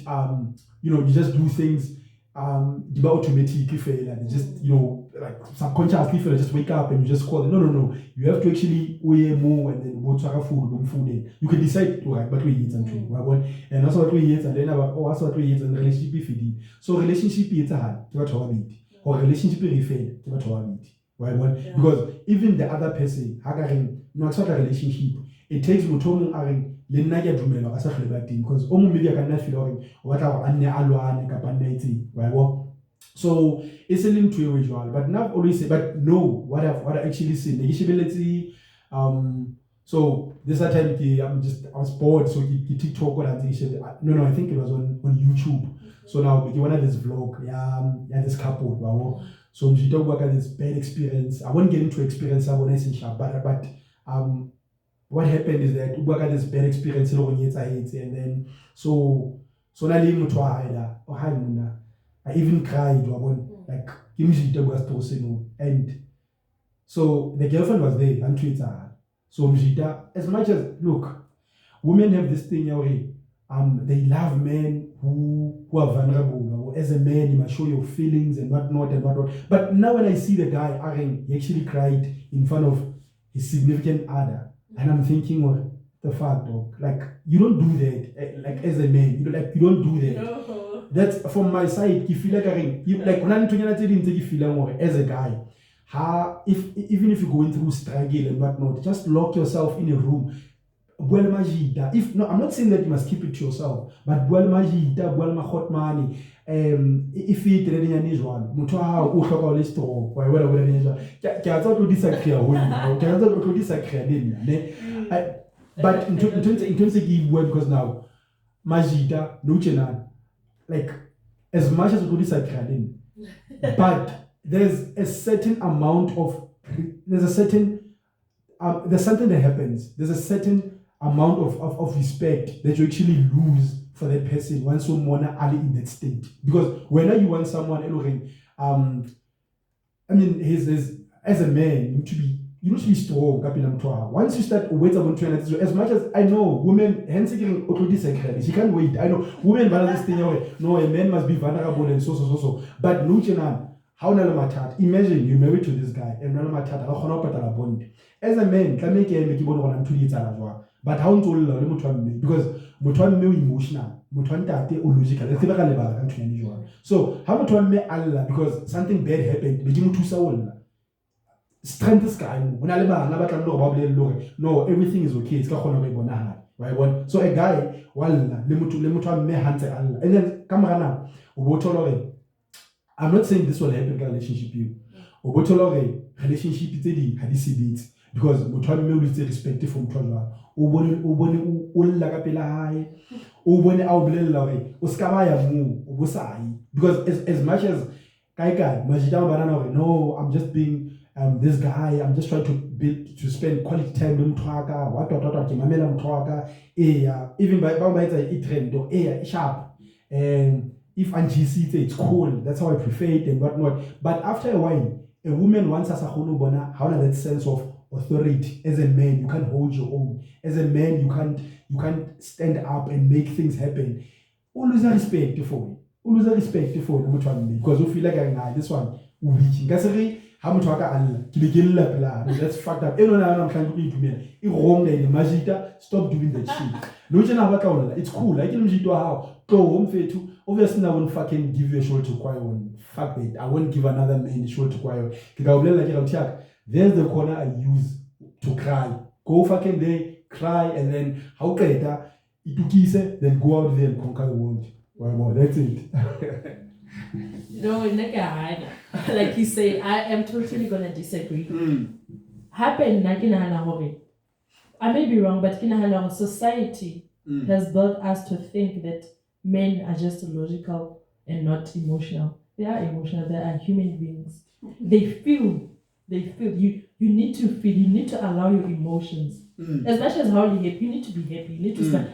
you just do things automatically, just, like subconsciously, just wake up and you just call them. No. You have to actually more and then go to food. You can decide to but we eat and and that's what we eat and then that's what we eat and relationship. So relationship is hard or relationship is right? Because even the other person, not such a relationship. It takes mutomo aring le nna ke dumela ka sa hleba teng because o mo maybe ka nna feel hore o batla go anne a lwane ka panna itseng right. So it's a link to usual, but not always say, but no, what I actually seen so this time I was bored, so TikTok or no, I think it was on YouTube. So now we want this vlog, this couple, wow. So we talk about this bad experience. I won't get into experience when I say but what happened is that we got this bad experience and then so I even cried like and so the girlfriend was there and Twitter. So as much as look, women have this thing they love men who are vulnerable. As a man, you must show your feelings and whatnot. But now when I see the guy, he actually cried in front of his significant other. And I'm thinking, what the fuck, dog? Like, you don't do that. Like, as a man, you don't do that. No. That's from my side. You feel like as a guy, even if you're going through struggle and whatnot, just lock yourself in a room. If no, I'm not saying that you must keep it to yourself, but hot money. If it is one, but in terms of give word because now Majida no like as much as we disagree, but there's a certain amount of there's something that happens. There's a certain amount of respect that you actually lose for that person once someone are in that state. Because whenever you want someone, his as a man, you need to be strong. Once you start wait about as much as I know women hence disagree. She can't wait. I know women balance this thing. No, a man must be vulnerable and so. But no, how imagine you married to this guy and bond. As a man, can make but how ntse o lla le motho wa mme, because motho wa mme o emotional, motho wa ntate o logical. Let's say ka lebaka ka ntho ya jwang. So ha motho wa mme a lla because something bad happened, be ke mo thusa o lla, strength is guy mo na le bana ba tla le go ba bolelle hore no, everything is okay, it's ka khona go e bona ha wa bona. So a guy walla le motho wa mme ha ntse a lla, and then ka mora na o bo thola hore I'm not saying this will happen in a relationship you. O bo thola hore relationship tse ding ha di sebetse because motho wa mme o litse respect for motho wa o bone o lla ka pela hae, o bone a o bolella hore o ska ba ya mo o bo sai, because as much as kai majita banana hore no, I'm just being this guy, I'm just trying to spend quality time with motho what ke mamela motho even by it's a trend or sharp, and if Angie sees it's cool, that's how I prefer it and whatnot. But after a while, a woman wants us how that sense of authority. As a man, you can't hold your own. As a man, you can't stand up and make things happen. Always a respect for me. Always a respect for me because you feel like this one weak. How much that's fucked up. I'm trying to be wrong in stop doing that shit. It's cool. Like how go home to obviously I won't fucking give you a shoulder to cry on. Fuck it. I won't give another man a shoulder to cry on. There's the corner I use to cry. Go fucking there, cry, and then how later then go out there and conquer the world. Well, that's it. No, like you say, I am totally gonna disagree. Happen I may be wrong, but society has built us to think that men are just logical and not emotional. They are emotional, they are human beings. They feel. You need to feel, you need to allow your emotions. As much as how you happy, you need to be happy, you need to smile,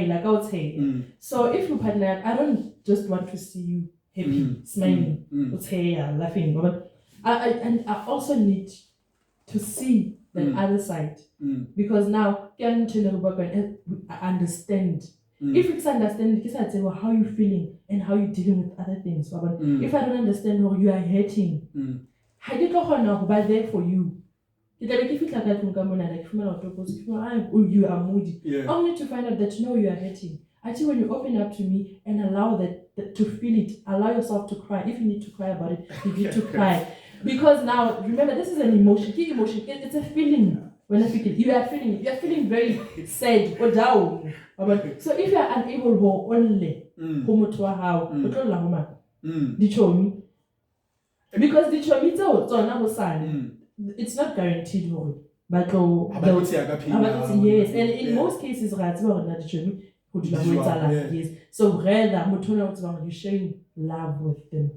like I would say. So if you partner, I don't just want to see you happy, smiling, laughing. But I also need to see the other side. Because now I understand. If it's understanding, because I'd say, well, how you feeling and how you dealing with other things. But if I don't understand how you are hurting, how you don't be there for you. You are moody. Only to find out that no, you are hurting. Actually, when you open up to me and allow that to feel it, allow yourself to cry. If you need to cry about it, you need to cry. Because now, remember, this is an emotion. Key emotion. It's a feeling. When I feel it, you are feeling very sad or down. So if you are unable to only because the chomi it's not guaranteed but yes, and in most cases yes. So rather you sharing love with them.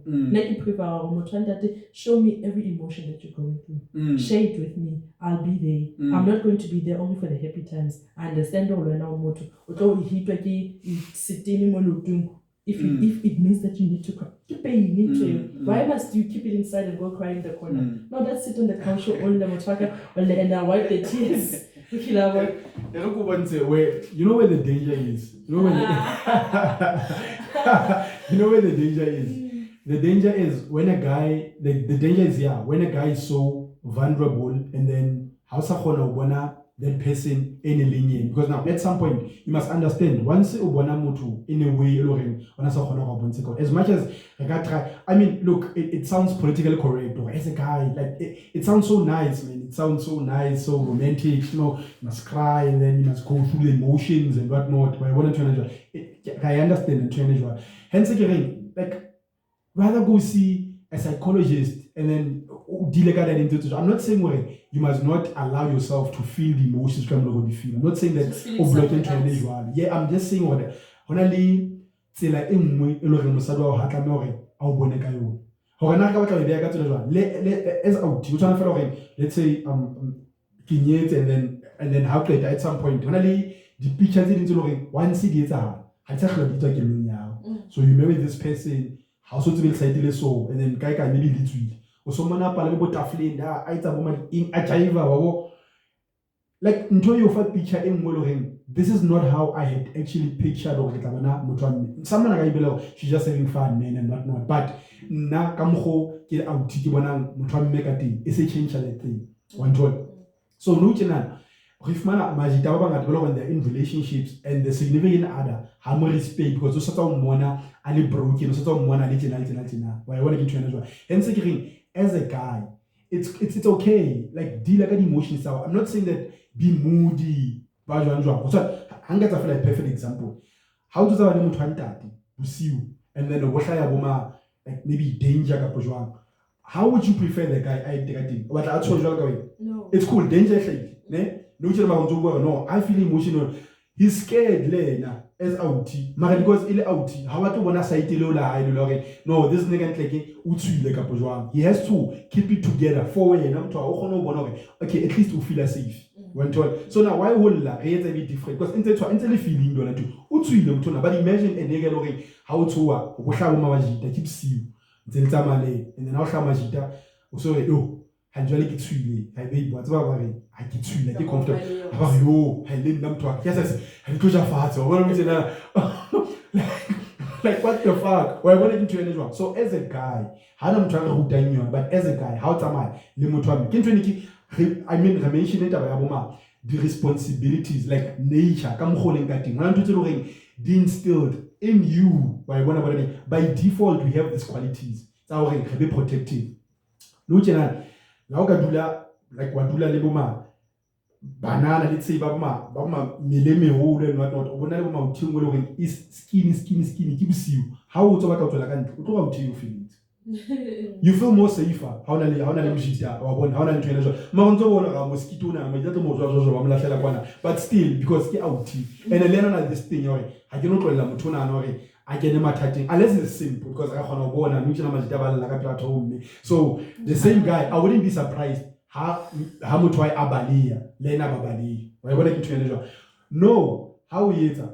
Show me every emotion that you're going through. Share it with me. I'll be there. I'm not going to be there only for the happy times. I understand if it means that you need to cry, why must you keep it inside and go cry in the corner? No, let's sit on the couch and I'll wipe the tears. You know where the danger is. You know where the danger is. The danger is when a guy. The danger is when a guy is so vulnerable and then that person any linear, because now at some point you must understand once you mutu in a way as much as I can try. I mean, look, it sounds politically correct or as a guy, like it sounds so nice, man. It sounds so nice, so romantic, you must cry and then you must go through the emotions and whatnot. But I want to I understand and hence again, like rather go see a psychologist and then deal that. I'm not saying you must not allow yourself to feel the emotions come over the feel. I'm not saying that yeah, I'm just saying what honestly c'est la emwe e lore mosadi wa ha tla me hore a o bone ka yona hore na ka batla be ka tsela jwang le as out you tshwana fela hore let's say kinyetse and then how at some point honestly the pictures tse dintse lore once di etsa ha tsa hlola di tswa kelong yao. So you marry this person how so to be excited so and then kai maybe litswile o so mona pala bo tafleng da a itsa bo ma in a jiva wabo like nto yo fa picture engwe lo reng this is not how I had actually pictured or ketla motho someone like I she's just having fun man and whatnot, but na ka mgo ke out ke bonang motho a mme ka teng e se change that thing one joy. So no tjena if man majita ba bangata ba when they're in relationships and the significant other ha mo respect because o sa tsa o mona ali broken o sa tsa o mona ali tina why I want to get you as hence as a guy it's okay like deal like the emotions out. I'm not saying that be moody ba jwang so hanga tsa fela perfect example how to tsa ba le motho a ntate bosiu and then o hlaya boma like maybe danger ka jwang. How would you prefer the guy I take what I told you? No. It's cool, danger like no, I feel emotional. He's scared lena as outie. Mara because il outie. How to wanna say no, this nigga like utswile ka jwang. He has to keep it together for when I'm to okay, at least we feel safe. So now why will la it's a bit different because into feeling dona too. Utswile mtona but imagine a nigga lori how to wa go hlaba mabajita keep see and then how shamajita so oh hanjwale ke tswile ha be bo tsaba ba re ha ke tswile ke comfortable ba yo ha le nna motho wa ke sa ha ke tloja fatshe wa bona mtsena like what the fuck why want to ene jwa so as a guy hana motho a re rutang yona but as a guy how tsamaya le motho wa ke ntwe niki I mean re mention it about boma the responsibilities like nature ka mogoleng ka ting hona ntwe tse le di instilled in you by default we have these qualities tsa hore re be protective no tjena la o ka dula like wa dula le boma banana let's say ba boma mele meholo and what not o bona le boma o thingwe le hore is skinny ke bosiu how o tsoba ka tswela ka ntlo o tlo ga o thiyo feelings you feel more safer how na le mjita wa bona how na le ntwele jwa ma ntse bona ga mosquito na ma ditla mo jwa ba mlahlela kwana but still because ke out and then na this thing hore ha ke no tlolela motho na hore a kene mathateng unless it's simple because ga khona go bona ntse na majita ba lla ka platform so the same guy I wouldn't be surprised ha motho a balia le na ba balia wa bona ke ntwele jwa no how o etsa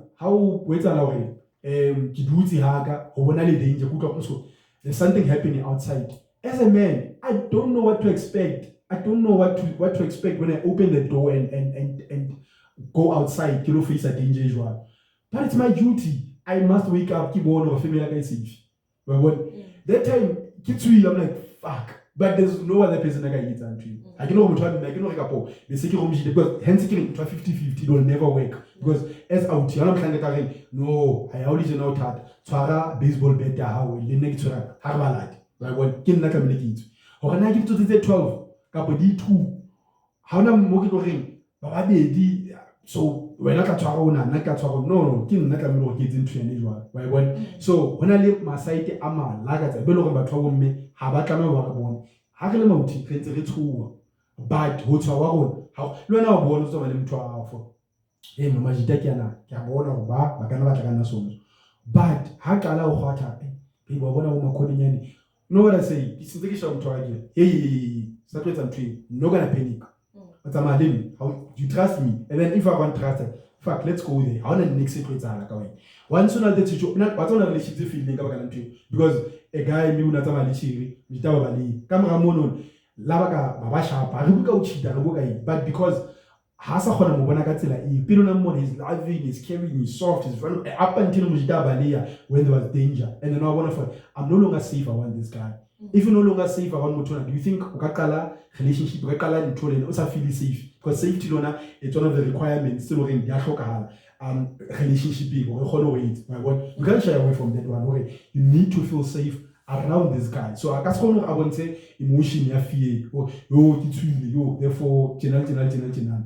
la hore ke dutse haka go bona le danger kutlwa so there's something happening outside. As a man, I don't know what to expect. I don't know what to expect when I open the door and go outside. You know, face a danger as well. But it's my duty. I must wake up, keep on or female like safe. But when that time, I'm like, fuck. But there's no other person that can eat that tree. I can know I can know the second because hence 50-50 will never work. Because as out here, I'm trying to no, I always know that Twara baseball better how the next Harbalat. I want kill not communicate. Or I give to the 12, Capo D2. How am I ring? Baby, so we're not a Twarona, not a Twaron, no, kill not a little kids into an Israel. So when I leave my site, I'm a lagat, a bellow about me, Habakama Warabon. Hakelemouti, Kentry but what's our own? How learn our bonus of them to our for. Hey, Mamma Jitakiana, Yamona, Bar, Maganavana songs. But Hakala Hata, people want a woman calling any. Know what I say? It's the case of try. Hey, Saturday and tree, no gonna panic. But I'm a limb. How you trust me? And then if I want trust, fuck, let's go there. I want to next secret. Once soon as the teacher, not what's on a relationship feeling because a guy knew not a malichiri, Mitabali, Camera Monon, Lavaka, Babasha, Paruka Uchita, but because Hasa Hona Mobanakatila, Pirunamon is loving, is caring, is soft, is running up until Mujitabalia when there was danger. And then I want to I'm no longer safe around this guy. If you're no longer safe around Mutuna, do you think Ukakala relationship, Ukakala and Tolen also feel safe? Because safety lona, it's one of the requirements still in Yashokahal. Relationship people, you can't shy away from that one. You need to feel safe around this guy. So I won't say emotion, fear, or therefore,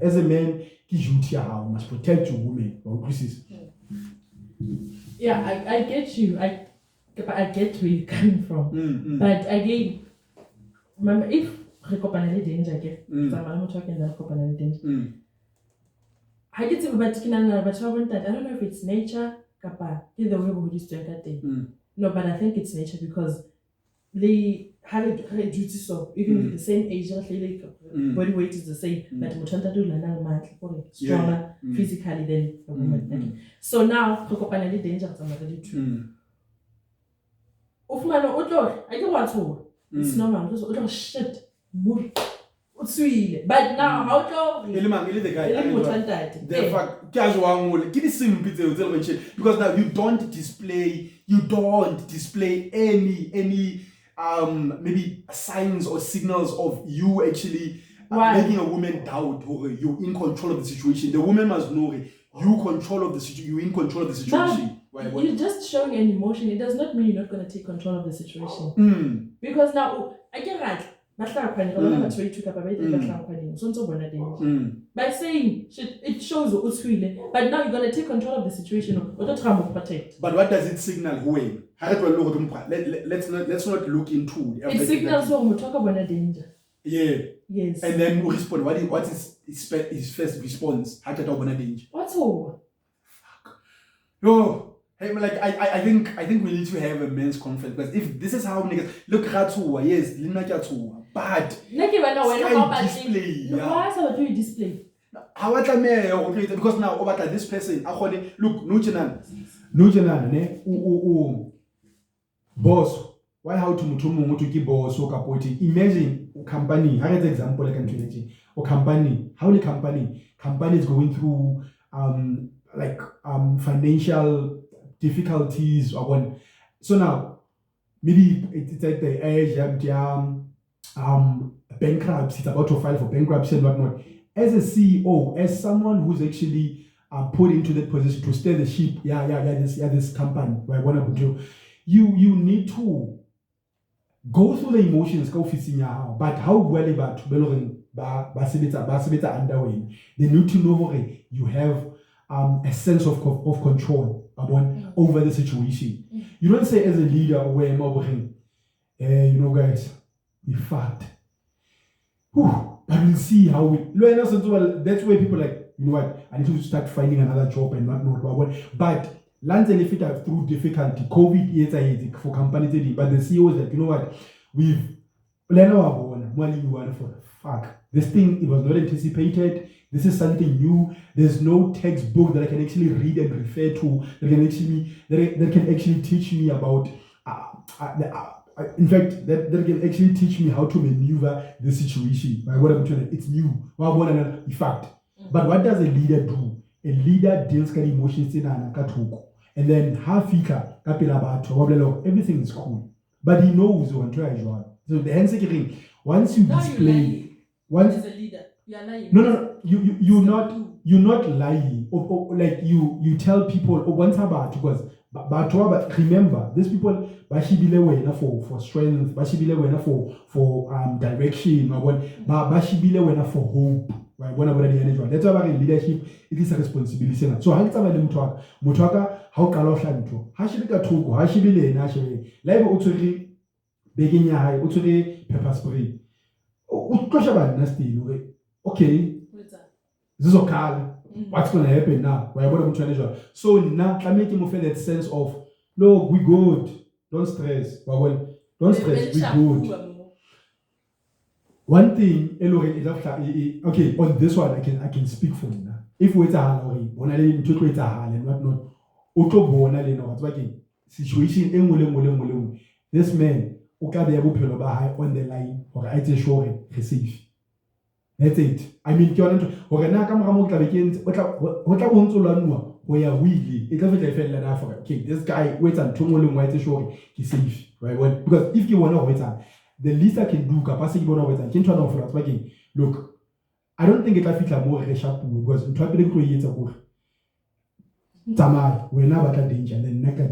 as a man, you must protect your woman. Yeah, I get you. I get where you're coming from. But again, if recopanele danger, I'm talking about recopanele danger. I get to but I don't know if it's nature, kapa, the way we used to entertain. No, but I think it's nature because they have a duty so even with the same age, body weight is the same, but Mutanta do stronger physically than a woman. So now recopanele danger somebody too. I don't want to. It's normal because shit. But now, how do the fact because now you don't display any maybe signs or signals of you actually Why? making a woman doubt you're in control of the situation. The woman must know you control of the situation. You're in control of the situation. You're just showing an emotion. It does not mean you're not going to take control of the situation. Because now, I get right. By saying it shows what's feeling, but now you're gonna take control of the situation or try to protect. But what does it signal? When let's not look into it signals when we talk about a danger. Yeah. Yes. And then we respond. What is his first response? How to talk about danger? What's all? Fuck. Yo. Hey, like I think we need to have a men's conference, because if this is how niggas look Ratua, yes, but display. Why are you display? How because now over this person, look, no boss. Why how to mutumu to give boss or kapoti? Imagine a company. I had an example like a company. How the company is going through financial difficulties or one. So now maybe it's at the edge of bankruptcy. It's about to file for bankruptcy and whatnot. As a CEO, as someone who's actually put into that position to steer the ship, this company where I want to do, you need to go through the emotions, go facing now. But how well about underway? They need to know you have a sense of control over the situation. You don't say as a leader, where guys, we fucked. But we'll see how we. That's where people like, you know what? I need to start finding another job and not. But land and if it are through difficulty, COVID for companies, but the CEOs like, you know what? We've fuck. This thing, it was not anticipated. This is something new. There's no textbook that I can actually read and refer to that can actually teach me about in fact, that can actually teach me how to maneuver the situation. It's new. In fact. But what does a leader do? A leader deals with emotions in and then everything is cool. But he knows when to enjoy. So the answer once you display, once as a leader, you are lying. No. You're not lying. Like you tell people once about because but remember, these people bashibile wena for strength, bashibile wena for direction, bashibile wena for hope. That's why leadership, it is a responsibility. So how tsamaya le motho waka ha o qala o hla ntho ha shibe ka thoko ha shibe le ena shibe live o tsere begeng ya hae o tsere pepper spray o tlosha bana still okay this is okay. What's going to happen now? So now, let me give that sense of, look, we good. Don't stress. Don't stress. We good. One thing, okay, on this one, I can speak for you now. If we are and whatnot, situation, this man, on the line, or I tell sure, receive. That's it. I mean, where okay, this guy waits until he's safe, right? Because if you want to wait, the least I can do capacity look, I don't think it can fit more because in trying to create a book. Tamar, we're now at danger, then Naka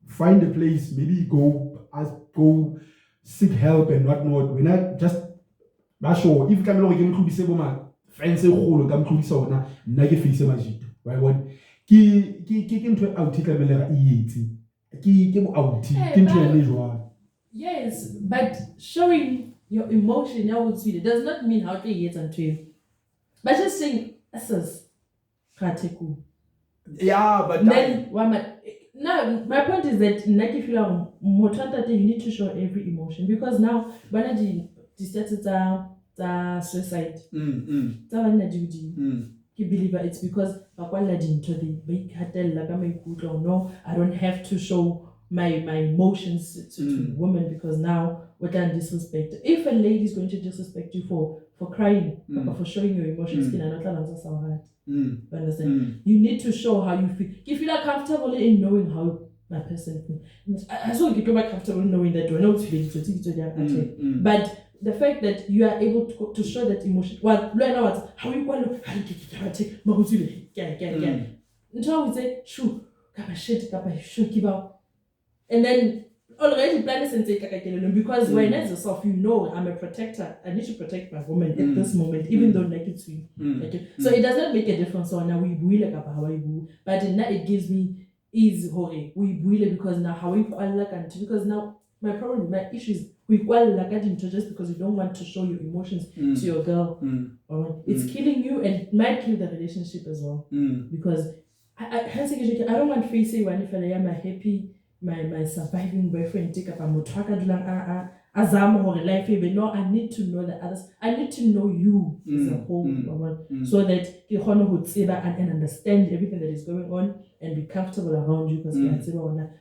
find a place, maybe go seek help and whatnot. We're not just sure if you can look be say woman fancy hole come to so na ke face magit right one ke into outika melera ke mo outi ke into ene jwa. Yes, but showing your emotion does not mean how to yet unto you, but just saying assess kateku. Yeah, but then now my point is that if you are motanta you need to show every emotion, because now banaji the suicide. Believer, it's because no, I don't have to show my emotions to women because now we can disrespect. If a lady is going to disrespect you for crying, for showing your emotions, understand? You need to show how you feel. If you are comfortable in knowing how that person feels, I saw you get comfortable knowing that we're not feeling but the fact that you are able to show that emotion. Well, how you want to we say, shoo, kapa shit, kapa shoo, give out. And then already plan and say because when as yourself, you know I'm a protector. I need to protect my woman at this moment, even though like it's me. So it does not make a difference on now we build like how I do, but now it gives me ease hore. We build because now how we because now my problem, my issue is we like just because you don't want to show your emotions to your girl. It's killing you and it might kill the relationship as well. Because I don't want to face it when if I am happy. My surviving boyfriend take up a motraka dulang azam or life even no I need to know the others. I need to know you as a whole so that you would say that and understand everything that is going on and be comfortable around you because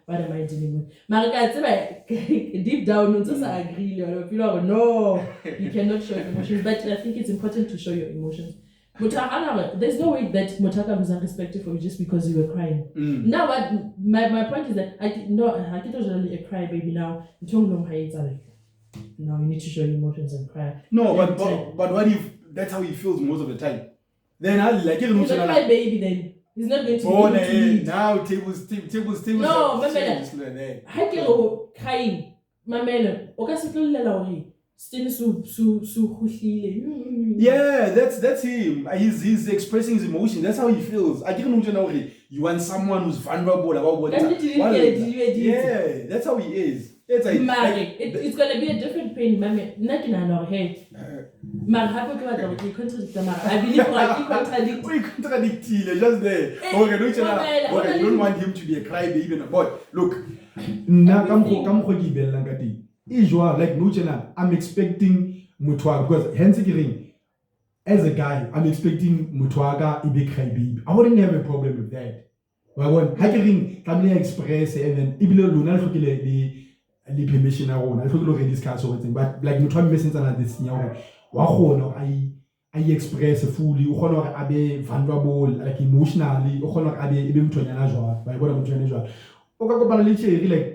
what am I dealing with? Marika deep down no just agree or no you cannot show your emotions, but I think it's important to show your emotions. There's no way that Motaka was unrespectful for you just because you were crying. Now, what my point is that I can't really a cry baby now. Now you need to show your emotions and cry. No, but what if that's how he feels most of the time? Then I like it. He's not cry baby then. He's not going to be able to lead. Now tables. No, Mamela. I crying. Mamela. Okay, yeah, that's him. He's expressing his emotion. That's how he feels. I didn't know you want someone who's vulnerable about what. Yeah, that's how he is. It's gonna be a different pain, mommy. Nothing on our head. I believe we contradict just there. Okay, don't want him to be a crybaby. But look, like Nuchena, I'm expecting Mutwaga because hence as a guy, I'm expecting Mutwaga to be crybaby. I wouldn't have a problem with that. I want Hackering can express and then Ibilo Luna the permission I want. I don't know discuss or anything, but like Mutwaga message and this I express fully, I be vulnerable, like emotionally, I be even to an job. By what I'm trying to do. Like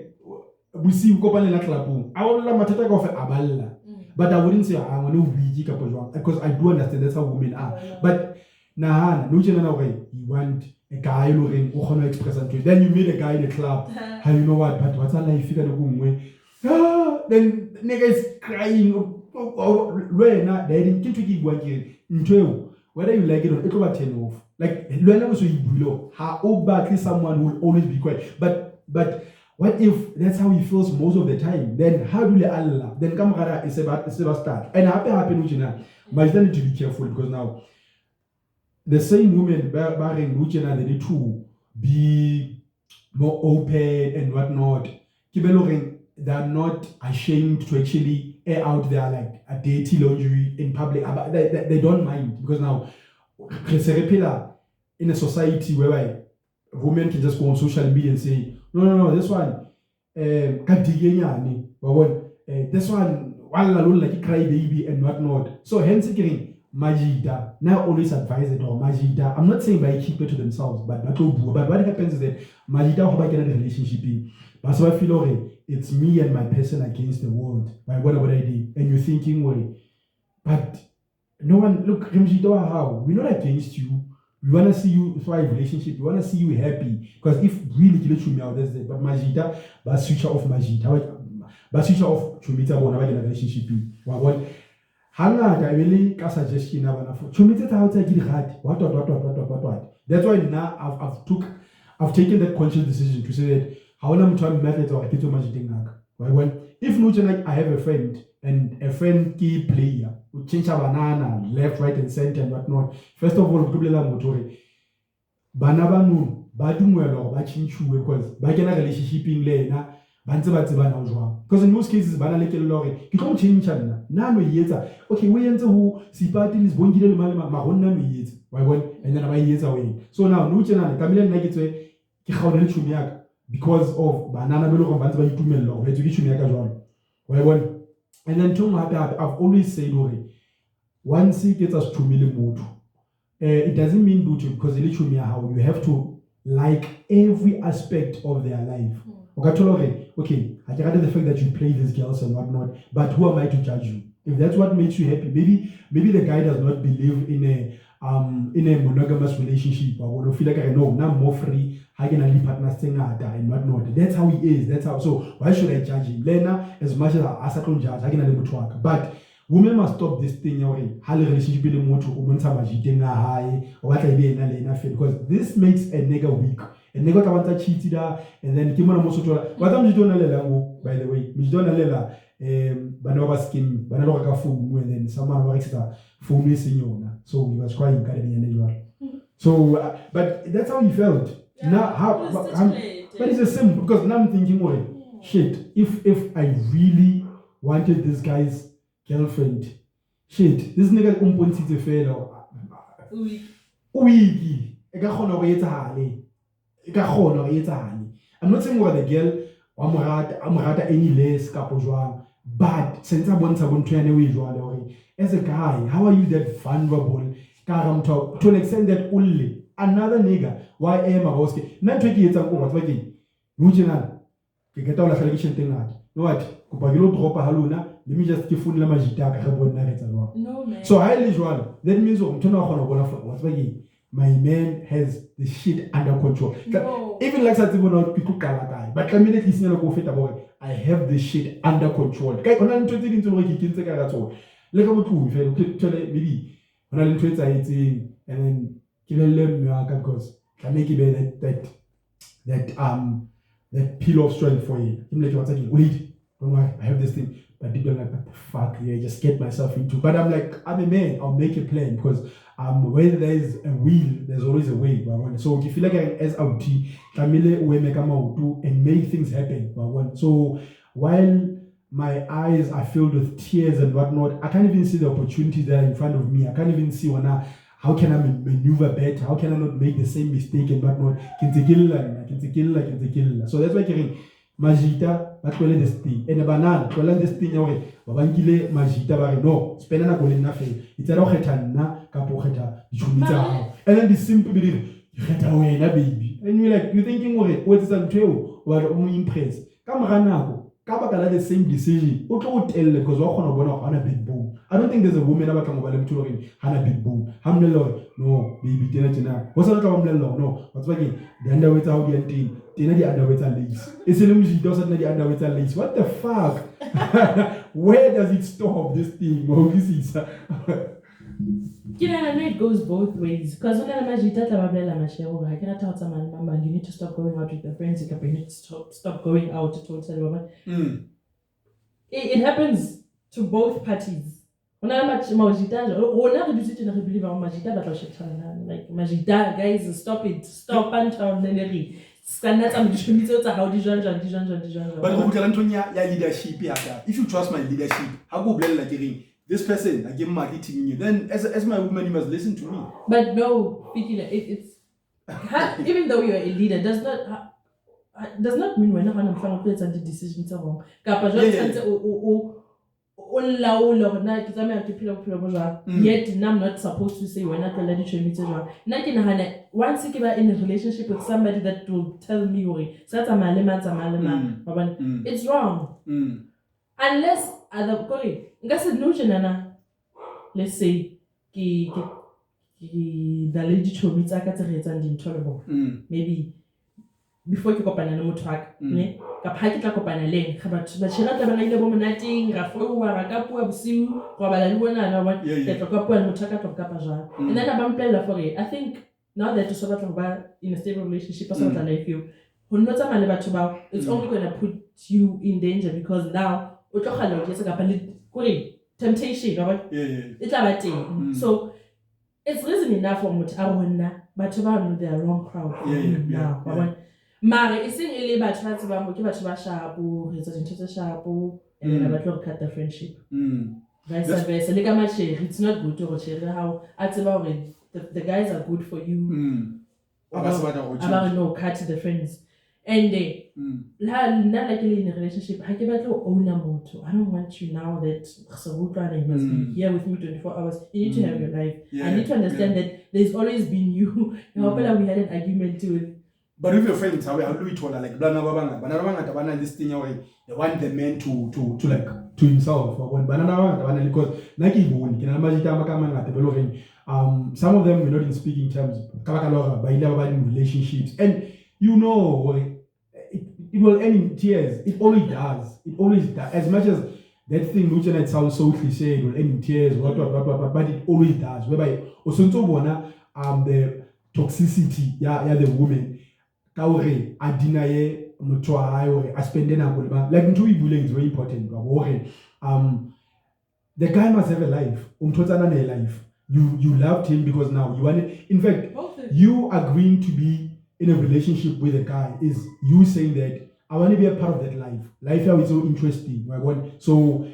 we see Kopane la Klapu. I would let Matata go for Abala. But I wouldn't say I want to be because I do understand that's how women are. But nah, no general way. You want a guy who can express it to you. Then you meet a guy in the club. How you know what? But what's that like? Figure the way. Then nigga is crying. Where not? They didn't get to give one year. Whether you like it or not, it's over 10 off. Like when I was so you below, how badly someone will always be quiet. But what if that's how he feels most of the time? Then how do Allah? Then Kamara is about start. And happen which now. But you need to be careful because now the same women barring which they need to be more open and whatnot. They're not ashamed to actually air out their like a dirty laundry in public. They don't mind because now in a society whereby women can just go on social media and say, no, this one, this one, like a cry baby and whatnot. So hence again, Majida now always advise it or Majida. I'm not saying by keep it to themselves, but what happens is that Majida how get a relationship in. But so I feel okay, it's me and my person against the world. By whatever I did, and you're thinking, well, but no one look, how we're not against you. We want to see you thrive relationship. We want to see you happy. Because if really you let me out, that's it. But Majida, but switch off Majida. But switch off Chumita when I get a relationship. What? Hanga, I really can suggestion now. Chumita, how to get hard. What? That's why now I've taken that conscious decision to say that how long I'm trying to method or I get to Majida. If not, I have a friend and a friend key player who change a banana left, right, and center and whatnot. First of all, motori. Banabanu, badumwelo, bachinchu because bagena relationship in lena, banza. Because in most cases, banaleke lori, you don't change channel. Nano yeta. Okay, we enter who sipati is bongile malama mahonna me yet. Why and then I years away. So now no channel, Camilla Negate, Kihonel Chumiak. Because of banana below bands by 2 million, where to get you make and then I've always said, once he gets us 2 million more, it doesn't mean do because it literally how you have to like every aspect of their life. Okay, I get the fact that you play these girls and whatnot, but who am I to judge you? If that's what makes you happy, maybe the guy does not believe in a monogamous relationship. I want to feel like no, now I'm more free. I can only partners thing and whatnot. That's how he is. That's how. So why should I judge him? Lena, as much as I can judge, I can only work. But women must stop this thing. How the relationship is more to women high or what I be because this makes a nigga weak. A nigga want to cheat and then Kimona Mosotola. What I'm doing by the way, Mijdona Banova skin, Banova Fu, and then someone works for me, senior. So he was crying, so, but that's how he felt. Yeah, Now, but it's the same because now I'm thinking, well, shit, if I really wanted this guy's girlfriend, shit, this nigga umpontsitse fela. Wiki. I'm not saying what the girl amrata any less kapo jwang, but since I want to as a guy, how are you that vulnerable? To an extent that only another nigga, why am I asking? Not 20 years ago, what again? Nujinan, get all the selection thing. What? Kupagilo drop a haluna, let me just give food la magita. No, man. So, I usual. That means what's again? My man has the shit under control. No. Even like that, not people guy, but community is not go fit about it. I have the shit under control. Guy, when I'm interested into like you can at all. Look at what if I tell maybe when I'm interested and then kill them because can make it that pill of strength for you. I'm like what's again? Wait, don't worry, I have this thing. But I didn't like what the fuck I just get myself into. But I'm like, I'm a man, I'll make a plan because where there is a will, there's always a way. So if you like as out, Camille we make a mouth and make things happen. So while my eyes are filled with tears and whatnot, I can't even see the opportunities that are in front of me. I can't even see how can I maneuver better? How can I not make the same mistake and whatnot? So that's why Kirin Majita, but this thing. And a banana, this thing away. Babangile Majita bare no, spend na golden nothing. It's a rocket na capocheta, and then the simple belief, you get away, na baby. And you're like, you're thinking, what is that trail? What impressed? Come Ranako. Kabakala the same decision. What will tell them because Hana big boom. I don't think there's a woman ever come over them to Hana big boom. Hamnelo, no, baby, dinner. What's not Hamnelo? No, what's again? The underweight out the team. Dinner the underweight lace. It's a little doesn't the underweight lace. What the fuck? Where does it stop this thing? You know, I know it goes both ways. Because when I'm you need to stop going out with your friends, you need to stop going out to tell woman. It happens to both parties. When I'm at Majita, or never do it in a believe on Majita, but like Majita, guys, stop it, stop and turn the But leadership, if you trust my leadership, how go blend like this person, I give my teaching you. Then, as my woman, you must listen to me. But no, it's even though you're a leader, does not mean we're not going to follow the decisions wrong. Yet, I'm not supposed to say we're not going to let you once you get in a relationship with somebody that will tell me, it's wrong. Unless other let's say the lady told me intolerable. Maybe before you kopana le motho aka ne ka phaki tla kopana le ba tshela tla bana ile bo monating ra fouwa ra ka pua bosiu go bala le bona na ba tla ka pua le motho aka tla ka pa jang and then ba mplela for it. I think now that so batla ba in a stable relationship ba sa life you ho nnotsa male batho ba it's only going to put you in danger because now o tlo khala go tsa ka le kore temptation right it tla ba teng. So it's reason enough for motho a rona batho ba no they are wrong crowd now mara iseng ele batho ba tsebang mo ke batho ba shapo re etsa dintho tse shapo and then ba tlo cut the friendship vice versa le ka matsheri it's not good to go share how a tseba hore the guys are good for you about no cut the friends and not like in a relationship I can own a motto. I don't want you now that you must be here with me 24 hours. You need to have your life. I need to understand that there's always been you. We had an argument with But if your friends how do it all like banana this thing away, they want the man to like to himself or when banana because some of them we're not in speaking terms, in relationships, and you know it will end in tears. It always does. It always does. As much as that thing which it sounds so cliche, it will end in tears, what, but it always does. Whereby also the toxicity, the woman. Kaure adinaye motho wa hae hore a spende nako le ba like ntho e buleng is very important ba hore the guy must have a life umthotsana ne life you loved him because now you want it. In fact you agreeing to be in a relationship with a guy is you saying that I want to be a part of that life is so interesting. So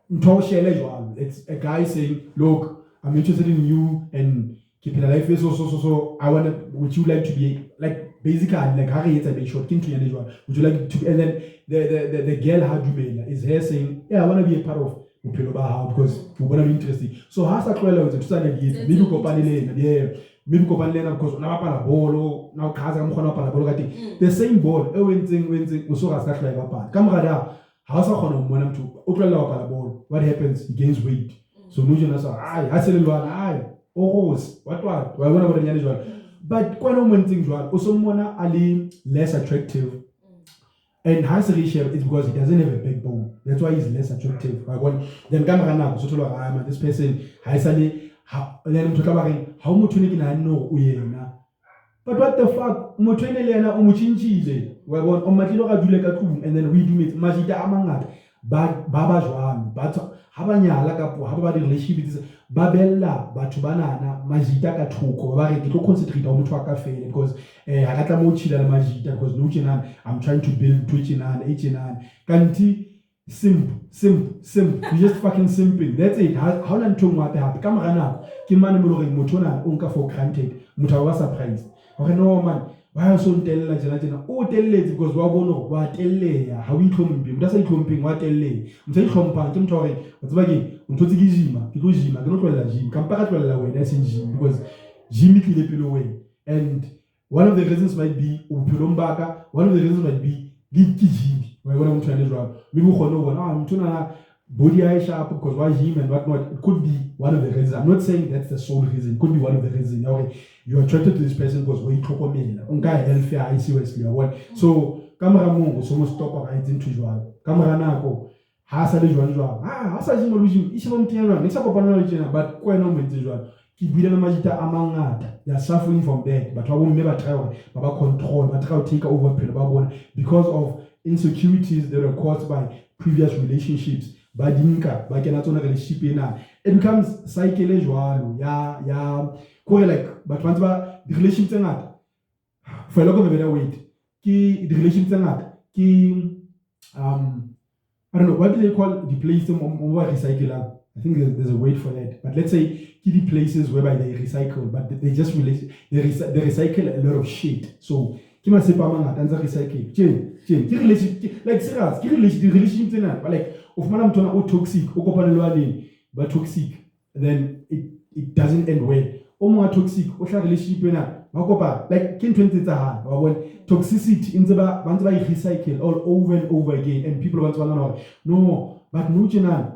it's a guy saying, look, I'm interested in you and keeping a life so I want to, would you like to be like basically like Harry it's a bit short would you like to, and then the girl Hadumela is here saying, yeah, I want to be a part of because we want to be interesting. So how's that well to maybe because now ball now the same ball when so start like apart camera how's what happens? He gains weight. So no what but quite no things also Ali less attractive. And has a ratio is because he doesn't have a backbone. That's why he's less attractive. Then camera so this person has a how much know but what the fuck and then we do it majita amangata baba jwang but habanyala kapo haba ba relationship babella batho banana majita ka thoko ba re ke tlo concentrate on motho ka fele because ha ka tla mo chila la majita because no chenana I'm trying to build twitchinana kanti simp you just fucking simping. That's it. How long to what happen camera na ke mane mo loreng motho na onka for granted motho wa surprised okay no man why so ntella jena o telletse because wa bona wa telleya ha o itlhomphe motho sa itlhompheng wa telleya motho itlhompang ke motho gore o tseba ke ntotse ke jima ke no tloela gym kampa ka tloela wena se gym because gym ke le pelo wena and one of the reasons might be uphelo mbaka one of the reasons might be gym why when I'm trying to draw maybe I'm trying body eye sharp because why him and whatnot. It could be one of the reasons. I'm not saying that's the sole reason. It could be one of the reasons. Okay, you're attracted to this person because when you talk about me, I see what. So camera mongo so mo stop right into jwalo. Camera nako ha sa le jwalo. Ha sa jimo luji ise bo mtena ne sa kopana le tjena but kwa no mente jwalo. Ke buile na majita a mangata. They are suffering from that but wa bomme ba try hore ba control ba try to take over phela ba bona because of insecurities that are caused by previous relationships. Badinka ba kena tsona relationship ena it becomes cycle e jwalo ya kore like but once ba the relationship tse ngata for a lot of better weight ki the relationship tse ngata ki I don't know what do they call the place over recycle. I think there's a word for that but let's say ki the places whereby they recycle but they just they recycle a lot of shit so kima se pa mangata nza recycle ki relationship like serious ki relationship tse but like of madam tona o toxic o kopanelwa le ba toxic then it doesn't end well o mo toxic o hla relationship ena ba kopa like kin 20 tsa ha ba bona toxicity in ba ba recycle all over and over again and people want to know no but no chena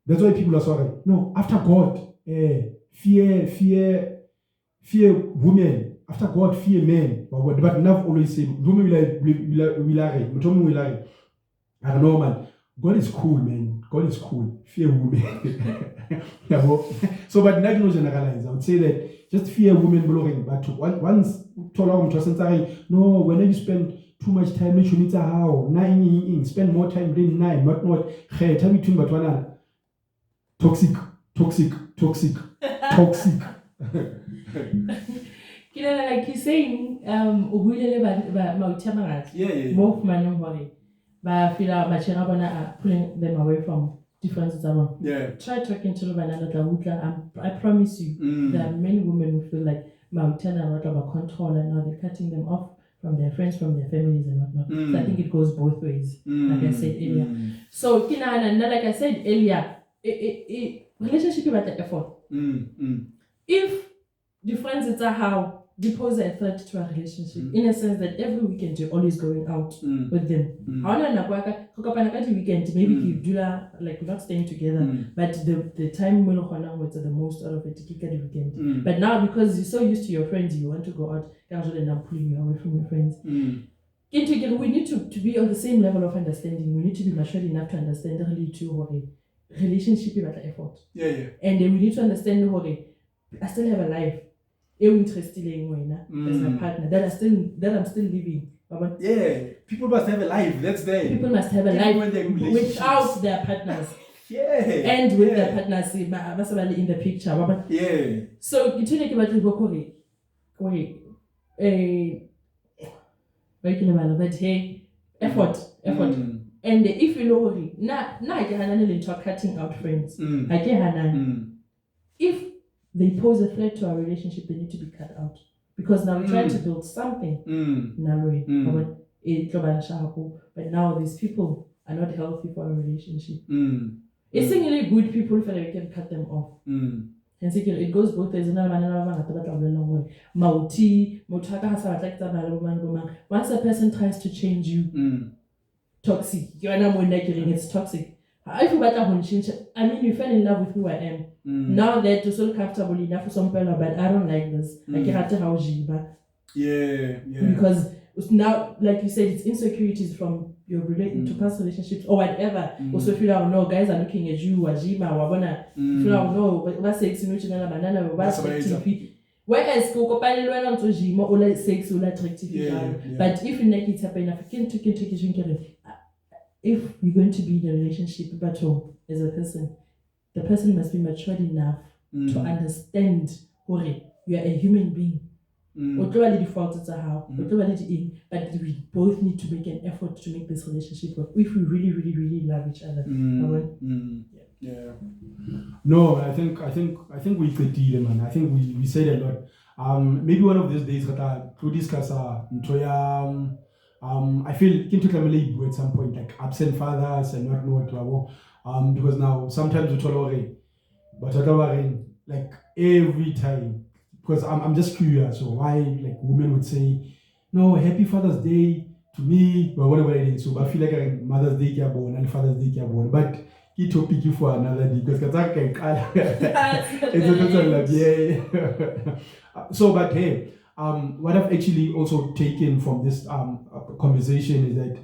that's why people are sorry no after God fear women after God fear men but enough always say I don't know man. God is cool, man. God is cool. Fear women. So, but not no generalize. I would say that just fear women blowing. But once told no, whenever you spend too much time, you need to how 9 spend more time doing 9, not hey, tell me between but one toxic. Like you're saying, but I feel like my children are pulling them away from differences. Try talking to them. I promise you, there are many women who feel like mountain and not about control, and now they're cutting them off from their friends, from their families, and whatnot. So I think it goes both ways, like I said earlier. So Kina, like I said earlier, relationship is about effort. If the friends are how pose a threat to our relationship in a sense that every weekend you're always going out with them. Weekend maybe you do like we're not staying together, but the time we're with the most out of it to the weekend. But now because you're so used to your friends, you want to go out, and I'm pulling you away from your friends. We need to be on the same level of understanding. We need to be mature enough to understand really too relationship is about effort. And then we need to understand I still have a life. I'm interested in as my partner that I'm still living. People must have a life. That's there. People must have a life without their partners. And with their partners in the picture. So you take about but hey, effort. And if you know I can cutting out friends. If they pose a threat to our relationship, they need to be cut out. Because now we're trying to build something. But now these people are not healthy for a relationship. It's really good people feel like we can cut them off. And it goes both ways. Once a person tries to change you, toxic. You are not more it's toxic. If you fell in love with who I am. Now that you're so comfortable enough for some people, but I don't like this. Because now, like you said, it's insecurities from your to past relationships or whatever. Also, feel like no guys are looking at you, Wajima, Wabona. Feel like no, but what's sex in which banana, what's TV. Whereas or sex or attractive. But if you make it happen, if you're going to be in a relationship battle as a person, the person must be mature enough to understand you are a human being. But we both need to make an effort to make this relationship work if we really, really, really love each other. No, I think we could deal, man. I think we said a lot. Maybe one of these days to discuss I feel into at some point like absent fathers and not know what to because now sometimes we tolerate, but like every time because I'm just curious. So why like women would say no Happy Father's Day to me, but whatever it is. So I feel like Mother's Day kia born and Father's Day kia born, but it topic you for another day because it's so but hey. What I've actually also taken from this conversation is that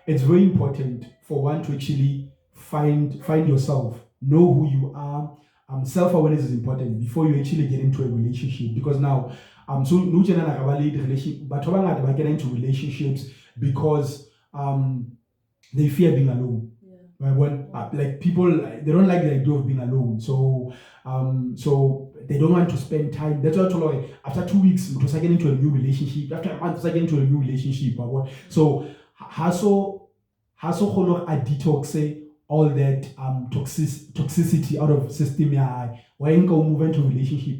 it's very important for one to actually find yourself, know who you are. Self-awareness is important before you actually get into a relationship because now so no relationship, but they get into relationships because they fear being alone. Like people they don't like the idea of being alone, so they don't want to spend time. That's why I told her after 2 weeks it was getting into a new relationship, after a month it was getting into a new relationship. So haso a detox all that toxicity out of system when you move into relationship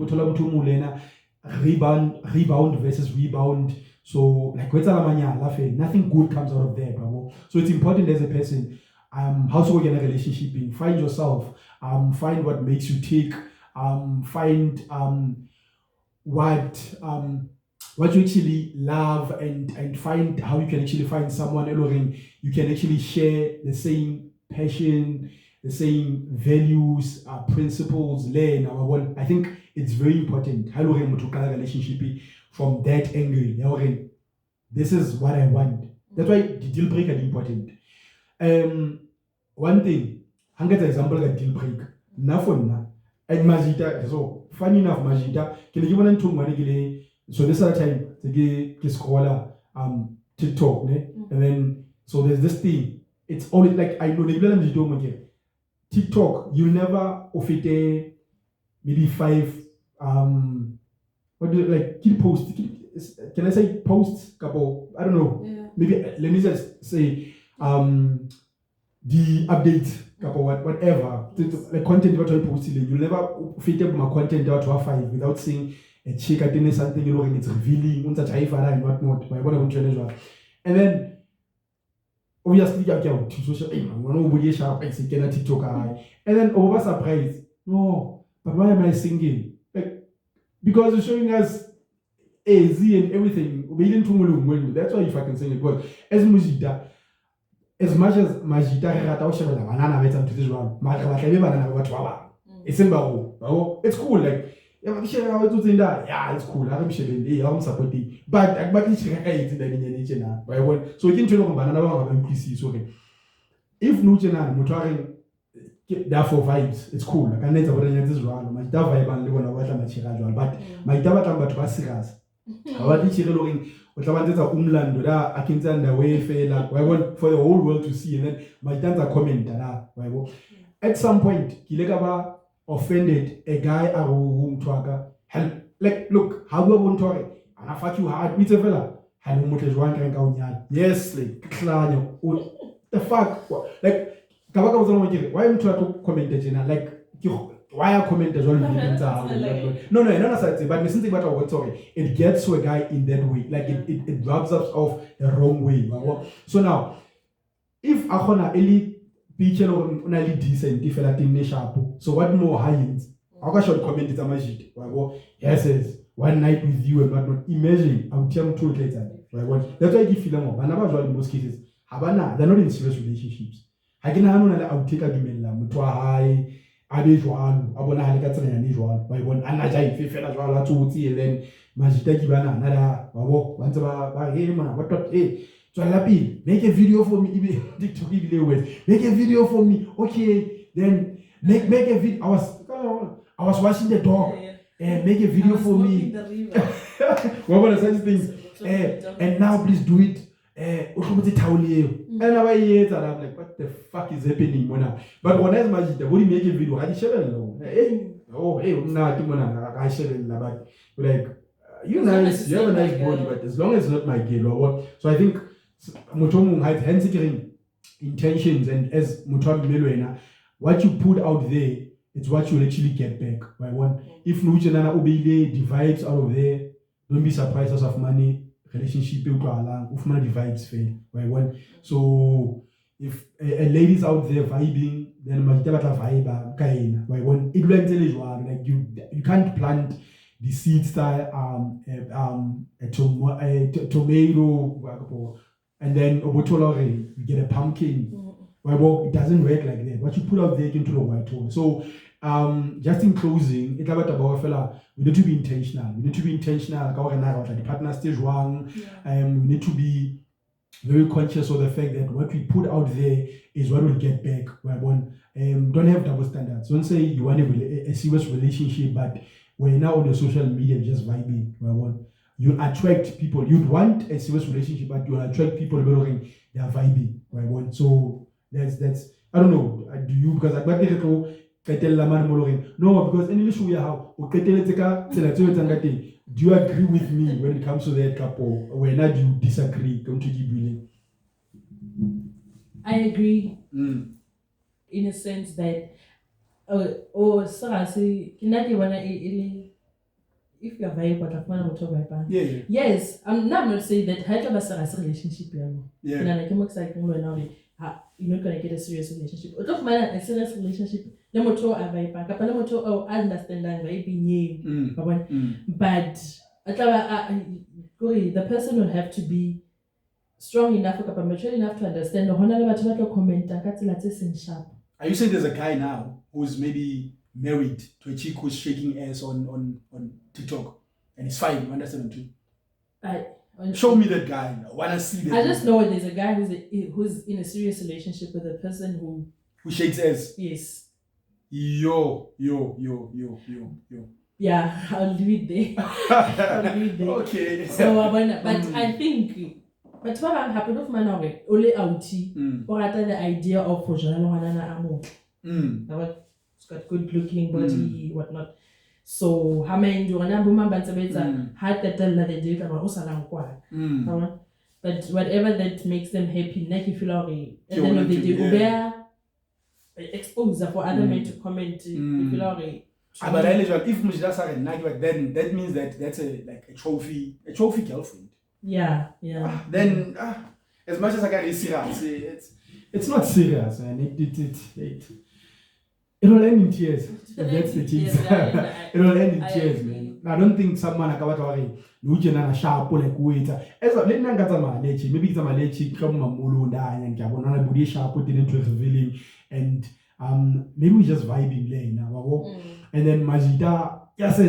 rebound versus rebound. So like nothing good comes out of there. So it's important as a person how to get in a relationship in. Find yourself, find what makes you tick, find what you actually love and find how you can actually find someone you can actually share the same passion, the same values, principles. I think it's very important how to relationship from that angle. This is what I want. That's why the deal breaker is important. One thing, an example of deal breaker. And Majida, so funny enough, Majida, can you give one to so this other time to scroll TikTok, and then so there's this thing. It's always like I know the TikTok, you'll never offer maybe 5 what do you like keep post? Can I say posts couple? I don't know. Yeah. Maybe let me just say the update couple whatever the content what I posted. You'll never fit up my content out to 5 without saying a check at something it's revealing and whatnot. And then obviously you can social TikTok and then over surprise. No, but why am I singing? Like because you're showing us easy and everything. That's why you fucking saying it. Because as Mujita, as much as Majita banana made to this one, it's cool. Like yeah, it's cool. I'm supporting, but so you can tell banana okay. If Nuchena Mutwaring therefore vibes, it's cool. Like I need to this one. My vibe and live on a water material, but my Dabatamba to Basiras. Our teacher looking what I wanted to umland da akinzanda way fail like I want for the whole world to see and then my dance are comment that at some point Kilegaba offended a guy whom to help like look how we want to and I fuck you hard with a fella hello motors one can yes like the fuck like Kabaka was on why am trying to comment like why are commenters all no, but listen to what I was talking. It gets to a guy in that way, like it rubs us off the wrong way. So now, if Akona Eli picture or only decent, if I think sharp, so what more high-ends? I should comment it a magic. Yes, one night with you and not imagine I'll tell them 2 days later. That's why I give them up. And in most cases, Havana, they're not in serious relationships. I can I'll take a dumela, Mutwa high. Abijwalo abona halikatsana ya nijwalo bayibona anaja ifefela jwalo atsuti and then majita kibana nada babo bantse ba hey man what hey tswala pele make a video for me ibe TikTok ibile wet make a video for me okay then make a video I was washing the dog make a video for me what were such things and now please do it and I'm like, what the fuck is happening, Mona? But when I was the body make a video, I should know. Hey, not I should like, you nice, you have a nice body, but as long as it's not my game or what. So I think Mutomu had hand-seeking intentions, and as Mutomu Meluena, what you put out there, it's what you actually get back. By one, if Nujanana Obile divides out of there, don't be surprised as of money. Relationship built to along, ufuna the vibes fail. Right? So if a lady's out there vibing, then majita vibe kaina. Right? It will tell you like you can't plant the seed style a tomato and then you get a pumpkin. It doesn't work like that. What you put out there into the white hole. So just in closing, it's about fella. We need to be intentional. We need to be intentional. The partner stage one. We need to be very conscious of the fact that what we put out there is what we'll get back. Don't have double standards. Don't say you want a serious relationship, but we're now on the social media just vibing. You attract people. You'd want a serious relationship, but you'll attract people who they are vibing. So that's I don't know. Do you because I got it. No, because in English we have do you agree with me when it comes to that couple? When do you disagree? Come to give I agree in a sense that if you're very yes, I'm not saying that relationship. You're not gonna get a serious relationship. A serious relationship. I understand that but the person will have to be strong enough, mature enough to understand. Are you saying there's a guy now who's maybe married to a chick who's shaking ass on TikTok and it's fine? You understand too? Show me that guy. I wanna see that. I just know there's a guy who's in a serious relationship with a person who shakes ass. Yes. Yo. Yeah, I'll leave it there. Okay. So, but I think, but what I'm happy with my knowledge, only outie, or the idea of it's got good looking body, whatnot. So, how many do I had that tell that they did but whatever that makes them happy, like if you love it, and then they do exposure for other men to comment if you love it. But if Mujdas are like then that means that that's a trophy girlfriend. Yeah. Then as much as I can see that, it's not serious, man. It will end in tears. That's the tears. It will end in tears, man. I don't think someone akabatwa no jena na sharp like waiter. Esa le nna ngatsa malechi, maybe it's malechi ka mamolo ndanya ngiyabona na body sharp didn't revealing and maybe we just vibing there now. And then Majida, yes,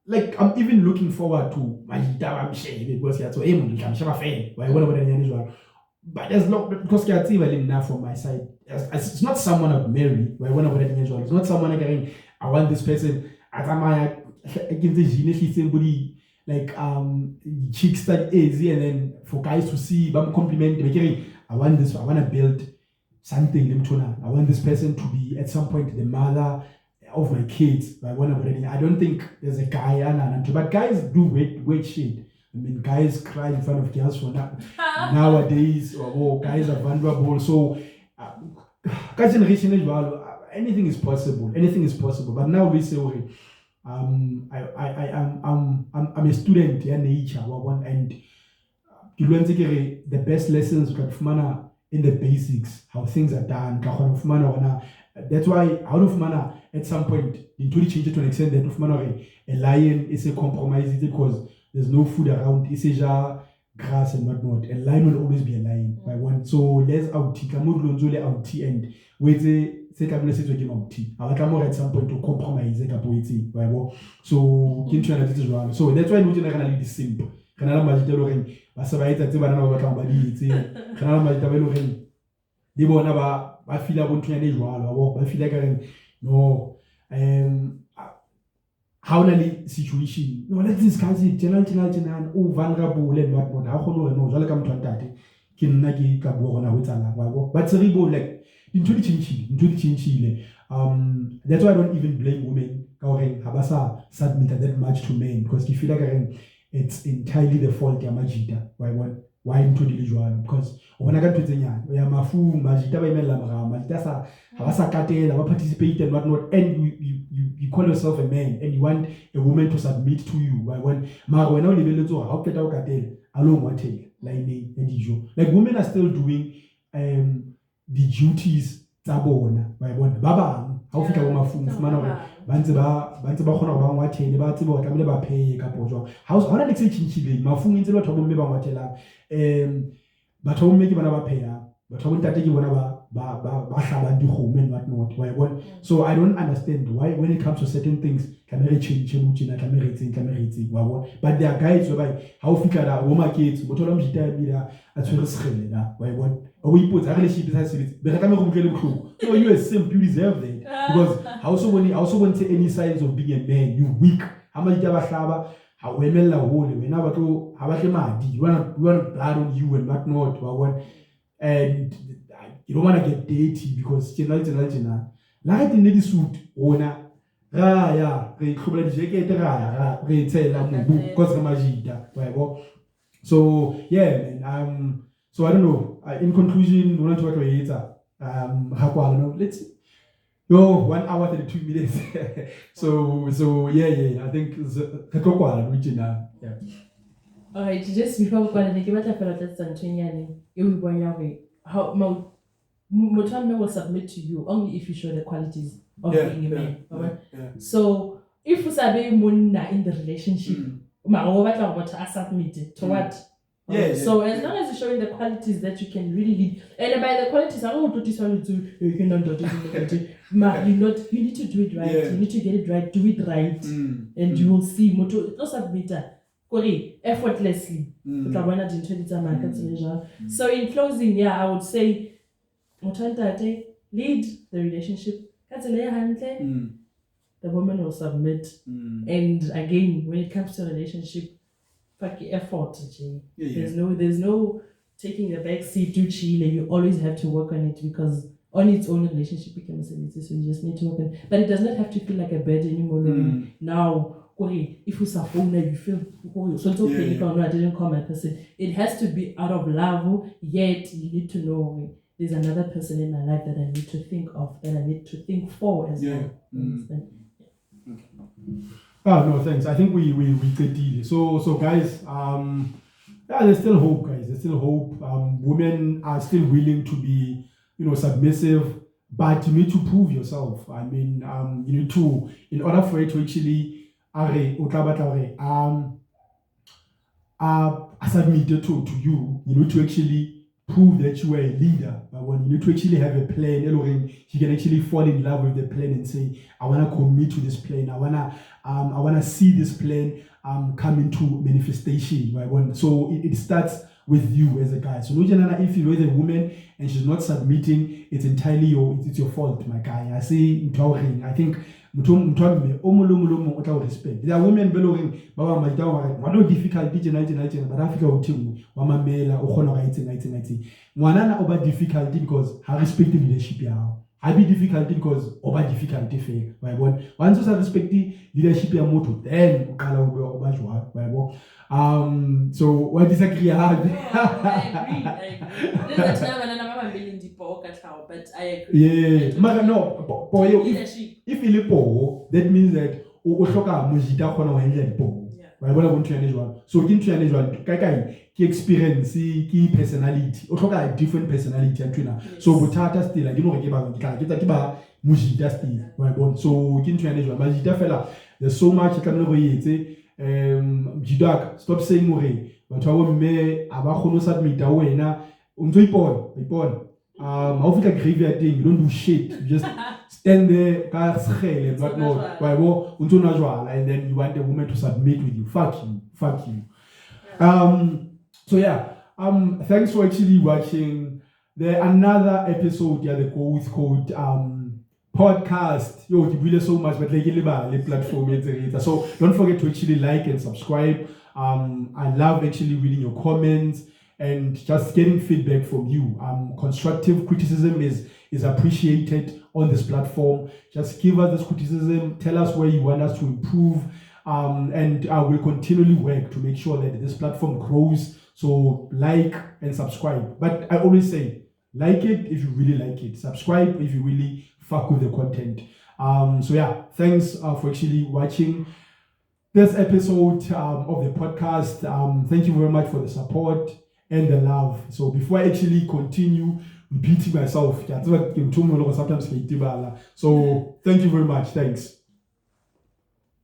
like I'm even looking forward to Majida. I'm sharing because yeah, so I'm sure fan. Why whatever the name is well. But there's not because I see enough from my side. It's not someone I'd marry. Why whatever the name is well. It's not someone I want this person. I give the genius somebody like chicks that easy and then for guys to see, compliment. I want this. I want to build something. I want this person to be at some point the mother of my kids. I don't think there's a guy, but guys do wait shit. I mean, guys cry in front of girls for nowadays, or guys are vulnerable. So, anything is possible. Anything is possible. But now we say, okay, I'm a student in nature, and you learn the best lessons in the basics, how things are done. That's why out of manner at some point into the change to an extent that of manner a lion is a compromise because there's no food around. It's a grass and whatnot. A lion will always be a lion. By one, so let's outie. Outie and wait say come say to game outie. I want at some point to compromise it. So so that's why we generally the simple. Canada Majita Loring, Basabaita Tibana Wakambadi, Canada Majita Loring. They won't have I feel about 20 years old. I feel like no, how many situation? No, let's discuss it. General, vulnerable and whatnot. How no, like I'm trying to Kinagi Kabona with Ala. But Seribo like into the chinchile. That's why I don't even blame women. Habasa submit that much to men because you feel like it's entirely the fault of Majida. Why into the usual? Because when I got to the Mafu, Majida by Melamara, Majida, Habasa Katel, participate and whatnot, and you call yourself a man and you want a woman to submit to you. Why when Marwena level to how can I alone what like women are still doing the duties Tabona by one Baba. How fika Mafu Banziba Khona ba ngwathele ba tsebe o tlamele ba pay ka potso ha o hona next chinchile mafung ntse batho bomme ba ngwathela batho bomme ke bana ba paya batho bontate ke bona ba hlaba dikgomo and whatnot why one so I don't understand why when it comes to certain things camera change mutshina camera itseng but there are guys whereby ha o fika la wo market motho la mjita ya bila a tshwere segele la why one o ipotsa ga le ship sa sebetsi be reka me go mokele bohloko no you are simple you deserve that because I also want to any signs of being a man you weak how much you hlaba ha o emella hole wena batho ha ba tle madi you want blood on you and whatnot what and you don't want to get dirty because general like in the suit ona ya re khobela di jacket re tsela mobu because ka majida right so yeah man so I don't know in conclusion we want to talk about let's 1 hour 32 minutes. so yeah. I think it's reaching now. Yeah. Alright, just before we go on, give a fellow that's how Motame will submit to you only if you show the qualities of being a man. So if you sabi muna in the relationship, submit to what? So as long as you're showing the qualities that you can really lead, and by the qualities, I don't do you need to do it right. You need to get it right. Do it right, and you will see. No submitter, effortlessly. So in closing, I would say, lead the relationship. The woman will submit, and again, when it comes to a relationship. Effort. There's no taking the back seat to chill. You always have to work on it because on its own relationship becomes a business, so you just need to work on it. But it does not have to feel like a burden anymore. Now, if you phone you feel so it's okay. No, I didn't call my person. It has to be out of love. Yet you need to know there's another person in my life that I need to think of, that I need to think for as well. No, thanks. I think we could deal. So guys, there's still hope, guys. There's still hope. Women are still willing to be, submissive, but you need to prove yourself. I mean, you need to, in order for it to actually submitted to you, you know, to actually prove that you are a leader. But when you need to actually have a plan, you can actually fall in love with the plan and say, I want to commit to this plan. I wanna see this plan come into manifestation. Right? So it starts with you as a guy. So if you are a woman and she's not submitting, it's entirely your fault, my guy. I say, I think respect. There are women below one difficulty but Africa over difficulty because her respect leadership. I be difficulty because over difficulty fail. Once you respect leadership then so what disagree hard. I agree. But I agree. Yeah, no, if you lipo, that means that oshoka mujita khona wa handle lipo. Right, what I want to manage one. So in to manage one, ki experience, ki personality. Oshoka a different personality and trainer. So butata still like you know kita mujita still. Right, so in to manage one. Mujita fella, there's so much you can say. Jidak, stop saying more. But I will me abakono submit awena. Ipon. How fit a graveyard thing? You don't do shit. You just stand there, and whatnot. And then you want the woman to submit with you. Fuck you. So yeah. Thanks for actually watching another episode. Yeah, the called podcast. Yo, you really so much, but like the platform. So don't forget to actually like and subscribe. I love actually reading your comments and just getting feedback from you. Constructive criticism is appreciated on this platform. Just give us this criticism, tell us where you want us to improve, and I will continually work to make sure that this platform grows. So like and subscribe. But I always say, like it if you really like it. Subscribe if you really fuck with the content. So yeah, thanks for actually watching this episode of the podcast. Thank you very much for the support and the love. So before I actually continue repeating myself, sometimes so thank you very much. Thanks.